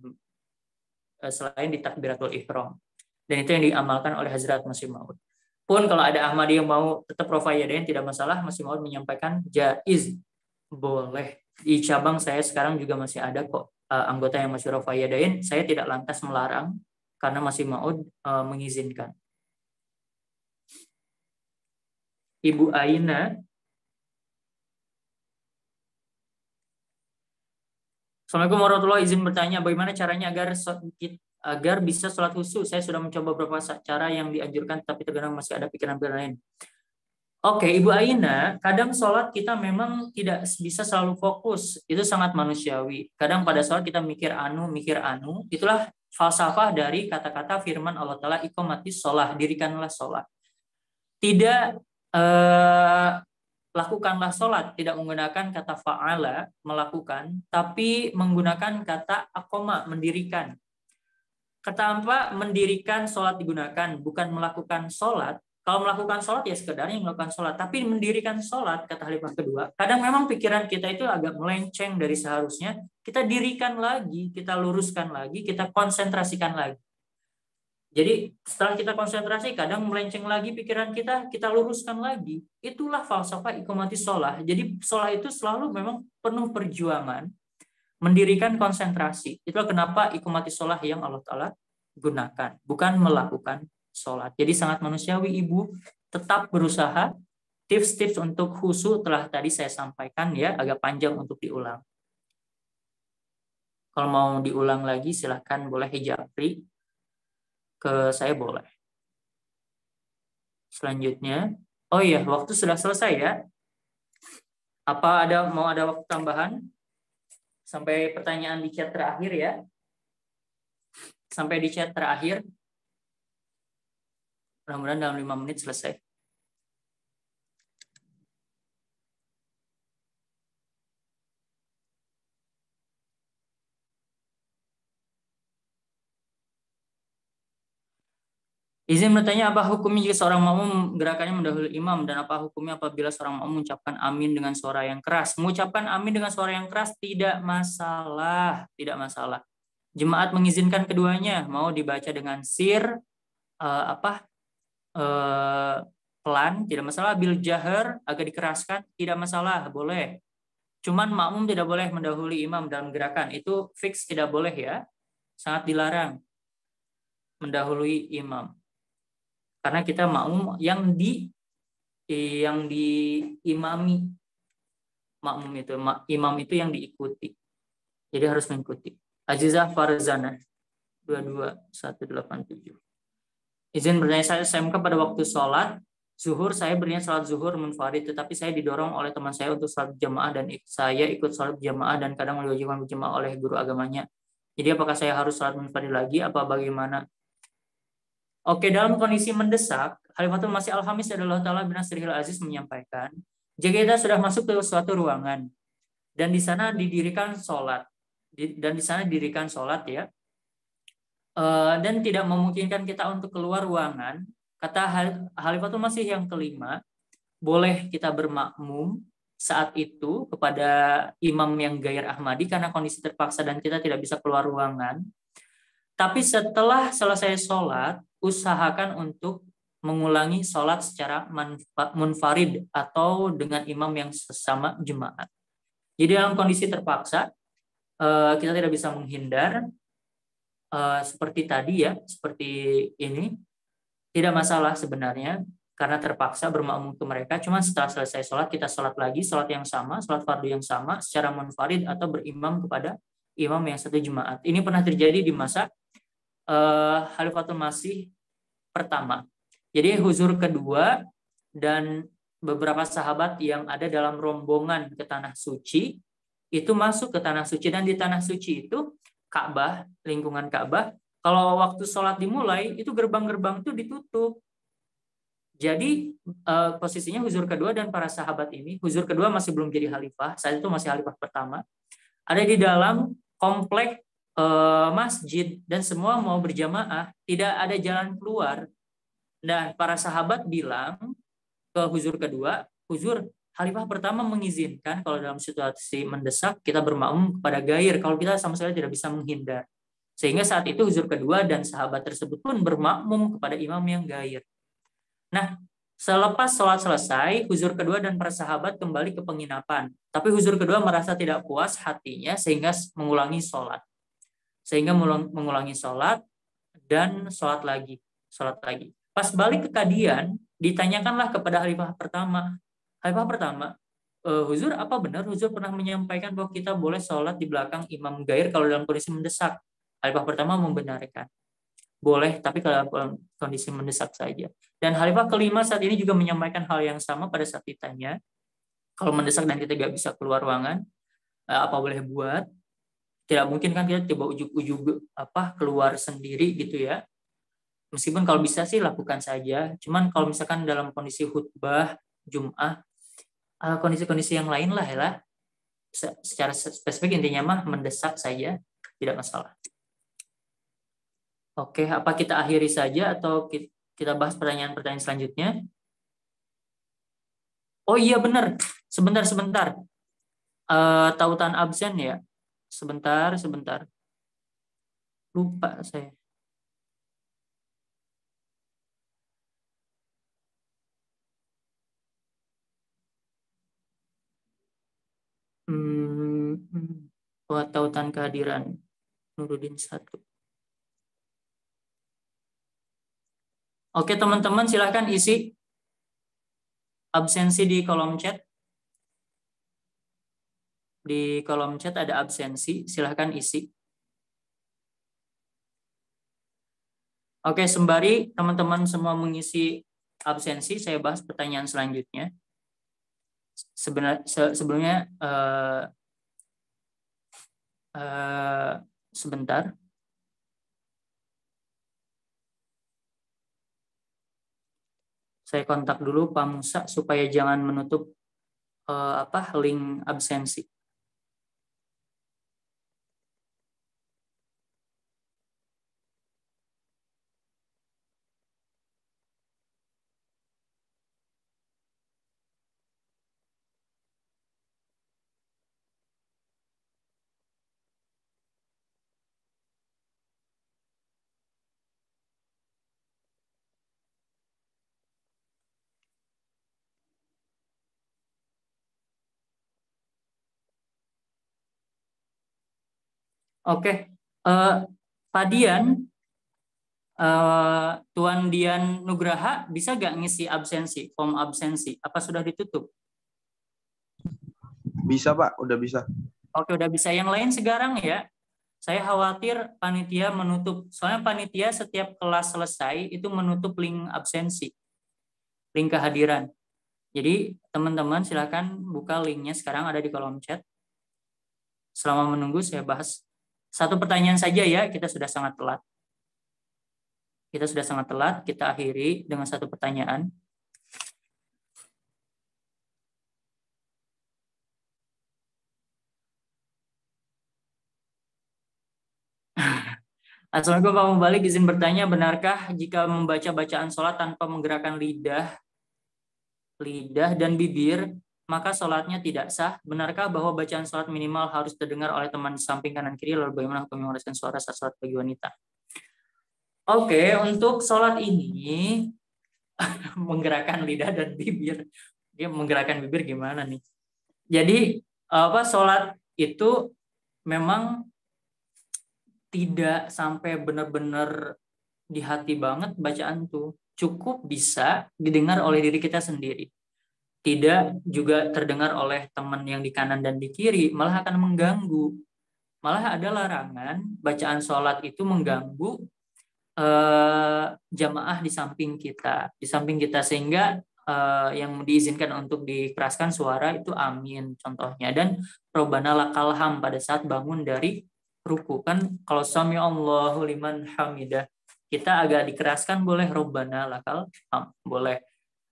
selain di takbiratul ihram. Dan itu yang diamalkan oleh Hazrat Masih Maud. Pun kalau ada Ahmadi yang mau tetap Rofayadain tidak masalah, Masih Maud menyampaikan jaiz, boleh. Di cabang saya sekarang juga masih ada kok anggota yang masih Rofayadain. Saya tidak lantas melarang karena Masih Maud mengizinkan. Ibu Aina. Assalamualaikum warahmatullahi wabarakatuh. Izin bertanya, bagaimana caranya agar bisa sholat khusyuk? Saya sudah mencoba beberapa cara yang dianjurkan, tapi terkadang masih ada pikiran-pikiran lain. Oke, Ibu Aina, kadang sholat kita memang tidak bisa selalu fokus. Itu sangat manusiawi. Kadang pada sholat kita mikir anu. Itulah falsafah dari kata-kata firman Allah Ta'ala, iqamatis sholah, dirikanlah sholat. Tidak lakukanlah sholat, tidak menggunakan kata fa'ala, melakukan, tapi menggunakan kata aqama, mendirikan. Kata apa? Mendirikan sholat digunakan, bukan melakukan sholat. Kalau melakukan sholat ya sekedarnya melakukan sholat, tapi mendirikan sholat, kata khalifah kedua, kadang memang pikiran kita itu agak melenceng dari seharusnya, kita dirikan lagi, kita luruskan lagi, kita konsentrasikan lagi. Jadi setelah kita konsentrasi, kadang melenceng lagi pikiran kita luruskan lagi. Itulah falsafah iqamatis sholah. Jadi sholah itu selalu memang penuh perjuangan, mendirikan konsentrasi. Itulah kenapa iqamatis sholah yang Allah Ta'ala gunakan, bukan melakukan sholat. Jadi sangat manusiawi Ibu, tetap berusaha. Tips-tips untuk khusyuk telah tadi saya sampaikan ya, agak panjang untuk diulang. Kalau mau diulang lagi silahkan boleh japri ke saya boleh. Selanjutnya, oh iya, waktu sudah selesai ya. Apa mau ada waktu tambahan? Sampai pertanyaan di chat terakhir ya. Sampai di chat terakhir. Mudah-mudahan dalam 5 menit selesai. Izin bertanya, apa hukumnya jika seorang makmum gerakannya mendahului imam, dan apa hukumnya apabila seorang makmum mengucapkan amin dengan suara yang keras? Mengucapkan amin dengan suara yang keras tidak masalah, tidak masalah. Jemaat mengizinkan keduanya, mau dibaca dengan sir, pelan, tidak masalah. Bil jahar, agak dikeraskan, tidak masalah, boleh. Cuman makmum tidak boleh mendahului imam dalam gerakan, itu fix tidak boleh ya, sangat dilarang mendahului imam. Karena kita makmum yang diimami, makmum itu, imam itu yang diikuti. Jadi harus mengikuti. Azizah Farzana 22187. Izin bertanya, saya SMK pada waktu sholat zuhur, saya berniat sholat zuhur munfarid, tetapi saya didorong oleh teman saya untuk sholat jamaah, dan saya ikut sholat jamaah dan kadang diwajibkan berjamaah oleh guru agamanya. Jadi apakah saya harus sholat munfarid lagi, apa bagaimana? Oke, dalam kondisi mendesak, Khalifatul Masih Al-Khamis adalah Ta'ala bin Nasrihil Aziz menyampaikan, jika kita sudah masuk ke suatu ruangan dan di sana didirikan sholat, ya, dan tidak memungkinkan kita untuk keluar ruangan, kata Khalifatul Masih yang kelima, boleh kita bermakmum saat itu kepada imam yang gair Ahmadi karena kondisi terpaksa dan kita tidak bisa keluar ruangan. Tapi setelah selesai sholat, usahakan untuk mengulangi sholat secara munfarid atau dengan imam yang sesama jemaat. Jadi dalam kondisi terpaksa, kita tidak bisa menghindar, seperti tadi ya, seperti ini, tidak masalah sebenarnya, karena terpaksa bermakmum ke mereka. Cuma setelah selesai sholat, kita sholat lagi, sholat yang sama, sholat fardu yang sama, secara munfarid atau berimam kepada imam yang satu jemaat. Ini pernah terjadi di masa Khalifatul Masih pertama. Jadi huzur kedua dan beberapa sahabat yang ada dalam rombongan ke tanah suci itu masuk ke tanah suci, dan di tanah suci itu Ka'bah, lingkungan Ka'bah, kalau waktu sholat dimulai itu gerbang-gerbang itu ditutup. Jadi posisinya huzur kedua dan para sahabat ini, huzur kedua masih belum jadi khalifah, saat itu masih khalifah pertama, ada di dalam komplek masjid dan semua mau berjamaah, tidak ada jalan keluar. Dan para sahabat bilang ke huzur kedua, huzur, khalifah pertama mengizinkan kalau dalam situasi mendesak kita bermakmum kepada gair, kalau kita sama sekali tidak bisa menghindar. Sehingga saat itu huzur kedua dan sahabat tersebut pun bermakmum kepada imam yang gair. Nah, selepas sholat selesai, huzur kedua dan para sahabat kembali ke penginapan. Tapi huzur kedua merasa tidak puas hatinya sehingga mengulangi sholat. Dan sholat lagi. Pas balik ke Kadian, ditanyakanlah kepada Khalifah pertama, huzur, apa benar huzur pernah menyampaikan bahwa kita boleh sholat di belakang imam gair kalau dalam kondisi mendesak? Khalifah pertama membenarkan, boleh, tapi kalau dalam kondisi mendesak saja. Dan Khalifah kelima saat ini juga menyampaikan hal yang sama pada saat ditanya, kalau mendesak dan kita tidak bisa keluar ruangan, apa boleh buat? Tidak mungkin kan kita coba ujuk-ujuk keluar sendiri gitu ya. Meskipun kalau bisa sih lakukan saja. Cuman kalau misalkan dalam kondisi khutbah Jum'ah, kondisi-kondisi yang lain lah ya, secara spesifik intinya mah mendesak saja, tidak masalah. Oke, apa kita akhiri saja atau kita bahas pertanyaan-pertanyaan selanjutnya? Oh iya benar, sebentar. Tautan absen ya. Sebentar. Lupa saya. Tautan kehadiran Nuruddin 1. Oke teman-teman, silahkan isi absensi di kolom chat. Di kolom chat ada absensi, silahkan isi. Oke, sembari teman-teman semua mengisi absensi, saya bahas pertanyaan selanjutnya. Sebelumnya sebentar. Saya kontak dulu Pak Musa supaya jangan menutup link absensi. Oke, Pak Dian, Tuan Dian Nugraha bisa nggak ngisi absensi, form absensi? Apa sudah ditutup? Bisa Pak, udah bisa. Oke, udah bisa. Yang lain sekarang ya. Saya khawatir panitia menutup. Soalnya panitia setiap kelas selesai itu menutup link absensi, link kehadiran. Jadi teman-teman silakan buka linknya, sekarang ada di kolom chat. Selama menunggu saya bahas satu pertanyaan saja ya, kita sudah sangat telat. Kita akhiri dengan satu pertanyaan. Assalamualaikum Pak Mubalik, izin bertanya, benarkah jika membaca bacaan sholat tanpa menggerakkan lidah dan bibir, maka sholatnya tidak sah? Benarkah bahwa bacaan sholat minimal harus terdengar oleh teman samping kanan kiri? Lalu bagaimana hukum mengeluarkan suara saat sholat bagi wanita? Oke, untuk sholat ini menggerakkan lidah dan bibir. Dia menggerakkan bibir gimana nih? Jadi sholat itu memang tidak sampai benar-benar di hati banget bacaan tuh. Cukup bisa didengar oleh diri kita sendiri. Tidak juga terdengar oleh teman yang di kanan dan di kiri, malah akan mengganggu. Malah ada larangan bacaan sholat itu mengganggu jamaah di samping kita. Sehingga yang diizinkan untuk dikeraskan suara itu amin contohnya. Dan Robbana lakal ham pada saat bangun dari ruku, kan kalau sami Allahu liman hamidah kita agak dikeraskan, boleh Robbana lakal ham, boleh.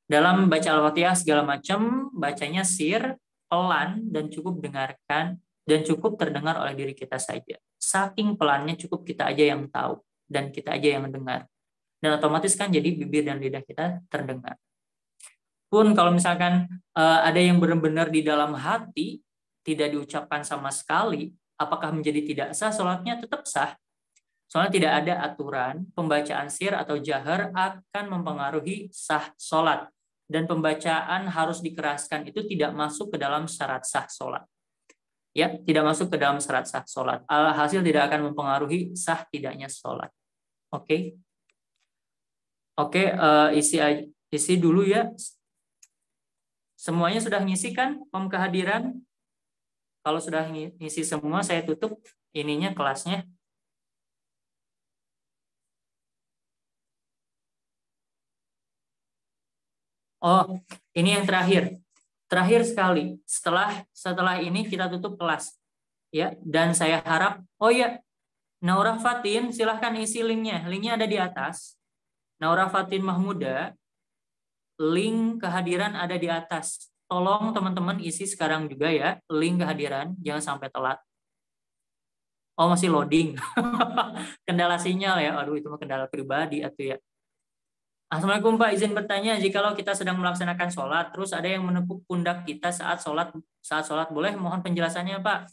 Dalam baca Al-Fatihah segala macam bacanya sir, pelan, dan cukup dengarkan dan cukup terdengar oleh diri kita saja. Saking pelannya cukup kita aja yang tahu dan kita aja yang dengar, dan otomatis kan jadi bibir dan lidah kita terdengar. Pun kalau misalkan ada yang benar-benar di dalam hati tidak diucapkan sama sekali, apakah menjadi tidak sah? Sholatnya tetap sah. Soalnya tidak ada aturan pembacaan sir atau jahar akan mempengaruhi sah sholat. Dan pembacaan harus dikeraskan itu tidak masuk ke dalam syarat sah sholat. Ya, tidak masuk ke dalam syarat sah sholat. Alhasil tidak akan mempengaruhi sah tidaknya sholat. Oke. Isi dulu ya. Semuanya sudah ngisi kan form kehadiran? Kalau sudah ngisi semua, saya tutup ininya kelasnya. Oh, ini yang terakhir. Terakhir sekali. Setelah ini kita tutup kelas. Ya, dan saya harap, oh ya, Naura Fatin, silahkan isi linknya. Linknya ada di atas. Naura Fatin Mahmuda, link kehadiran ada di atas. Tolong teman-teman isi sekarang juga ya, link kehadiran, jangan sampai telat. Oh, masih loading. Kendala sinyal ya, aduh itu mah kendala pribadi atau ya. Assalamualaikum Pak, izin bertanya, jikalau kita sedang melaksanakan sholat, terus ada yang menepuk pundak kita saat sholat boleh mohon penjelasannya Pak?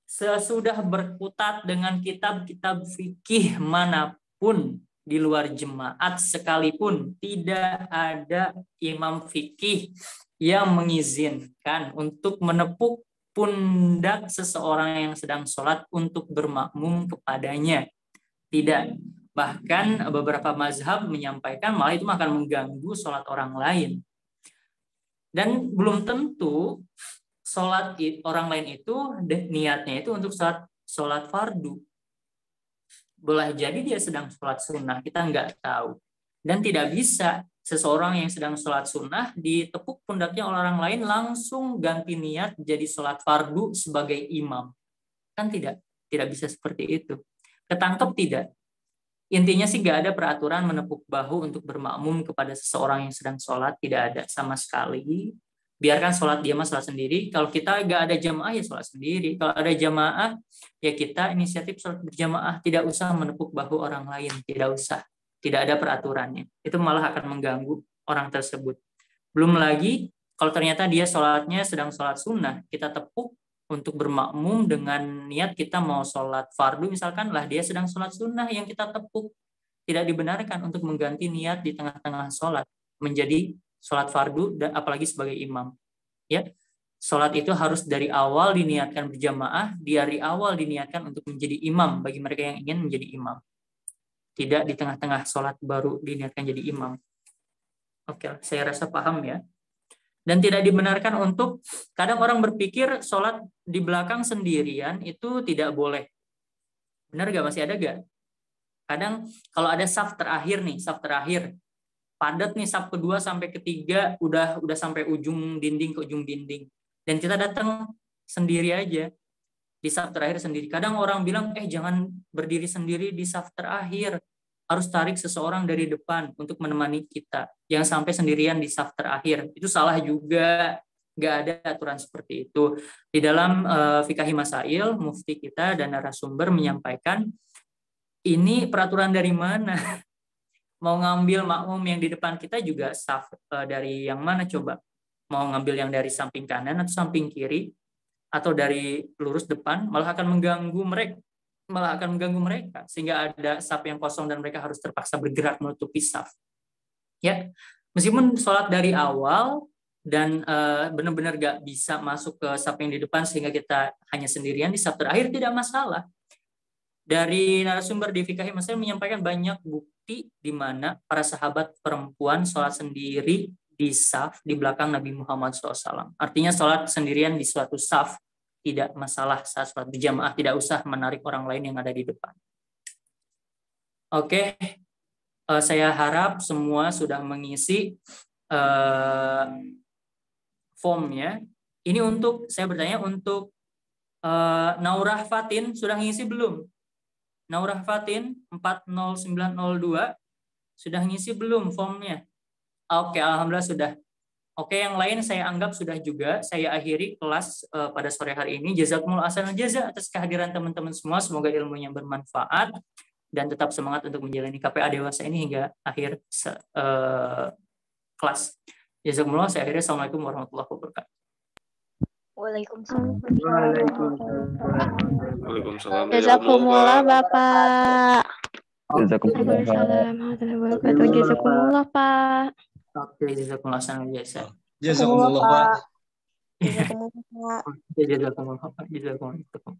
Sesudah berkutat dengan kitab-kitab fikih manapun di luar jemaat sekalipun, tidak ada imam fikih yang mengizinkan untuk menepuk pundak seseorang yang sedang sholat untuk bermakmum kepadanya. Tidak. Bahkan beberapa mazhab menyampaikan malah itu akan mengganggu sholat orang lain. Dan belum tentu sholat orang lain itu niatnya itu untuk sholat fardu. Boleh jadi dia sedang sholat sunnah, kita nggak tahu. Dan tidak bisa seseorang yang sedang sholat sunnah ditepuk pundaknya oleh orang lain langsung ganti niat jadi sholat fardu sebagai imam. Kan tidak bisa seperti itu. Ketangkep tidak? Intinya sih nggak ada peraturan menepuk bahu untuk bermakmum kepada seseorang yang sedang sholat, tidak ada sama sekali. Biarkan sholat dia mah sholat sendiri. Kalau kita nggak ada jamaah ya sholat sendiri. Kalau ada jamaah ya kita inisiatif sholat berjamaah. Tidak usah menepuk bahu orang lain. Tidak usah. Tidak ada peraturannya. Itu malah akan mengganggu orang tersebut. Belum lagi kalau ternyata dia sholatnya sedang sholat sunnah, kita tepuk untuk bermakmum dengan niat kita mau sholat fardu misalkan, lah dia sedang sholat sunnah yang kita tepuk. Tidak dibenarkan untuk mengganti niat di tengah-tengah sholat menjadi sholat fardu, dan apalagi sebagai imam. Ya, sholat itu harus dari awal diniatkan berjamaah, dari awal diniatkan untuk menjadi imam bagi mereka yang ingin menjadi imam. Tidak di tengah-tengah sholat baru diniatkan jadi imam. Oke, saya rasa paham ya. Dan tidak dibenarkan untuk, kadang orang berpikir sholat di belakang sendirian itu tidak boleh. Benar gak? Masih ada gak? Kadang kalau ada saf terakhir nih, saf terakhir, padat nih saf kedua sampai ketiga, udah sampai ujung dinding ke ujung dinding. Dan kita datang sendiri aja, di saf terakhir sendiri. Kadang orang bilang, jangan berdiri sendiri di saf terakhir. Harus tarik seseorang dari depan untuk menemani kita. Yang sampai sendirian di saf terakhir. Itu salah juga. Nggak ada aturan seperti itu. Di dalam Fiqh Masail, mufti kita dan narasumber menyampaikan, ini peraturan dari mana? Mau ngambil makmum yang di depan kita juga saf dari yang mana coba? Mau ngambil yang dari samping kanan atau samping kiri? Atau dari lurus depan, malah akan mengganggu mereka sehingga ada saf yang kosong dan mereka harus terpaksa bergerak menutupi saf. Ya, meskipun sholat dari awal dan benar-benar gak bisa masuk ke saf yang di depan sehingga kita hanya sendirian di saf terakhir, tidak masalah. Dari narasumber di Fiqh Masail menyampaikan banyak bukti di mana para sahabat perempuan sholat sendiri di saf di belakang Nabi Muhammad SAW. Artinya sholat sendirian di suatu saf tidak masalah saat sholat berjamaah, tidak usah menarik orang lain yang ada di depan. Oke, saya harap semua sudah mengisi formnya. Ini saya bertanya untuk Naurah Fatin, sudah ngisi belum? Naurah Fatin 40902, sudah ngisi belum formnya? Oke, alhamdulillah sudah. Oke, yang lain saya anggap sudah juga. Saya akhiri kelas pada sore hari ini. Jazakumullah ahsanal jaza atas kehadiran teman-teman semua. Semoga ilmunya bermanfaat dan tetap semangat untuk menjalani KPA dewasa ini hingga akhir kelas. Jazakumullah. Saya akhiri. Assalamualaikum warahmatullahi wabarakatuh. Waalaikumsalam. Waalaikumsalam. Jazakumullah Bapak. Jazakumullah. Jazakumullah Pak. Oke, jazakumullah ahsanal jaza. Jazakumullah Pak. Jazakumullah Pak. Jazakumullah.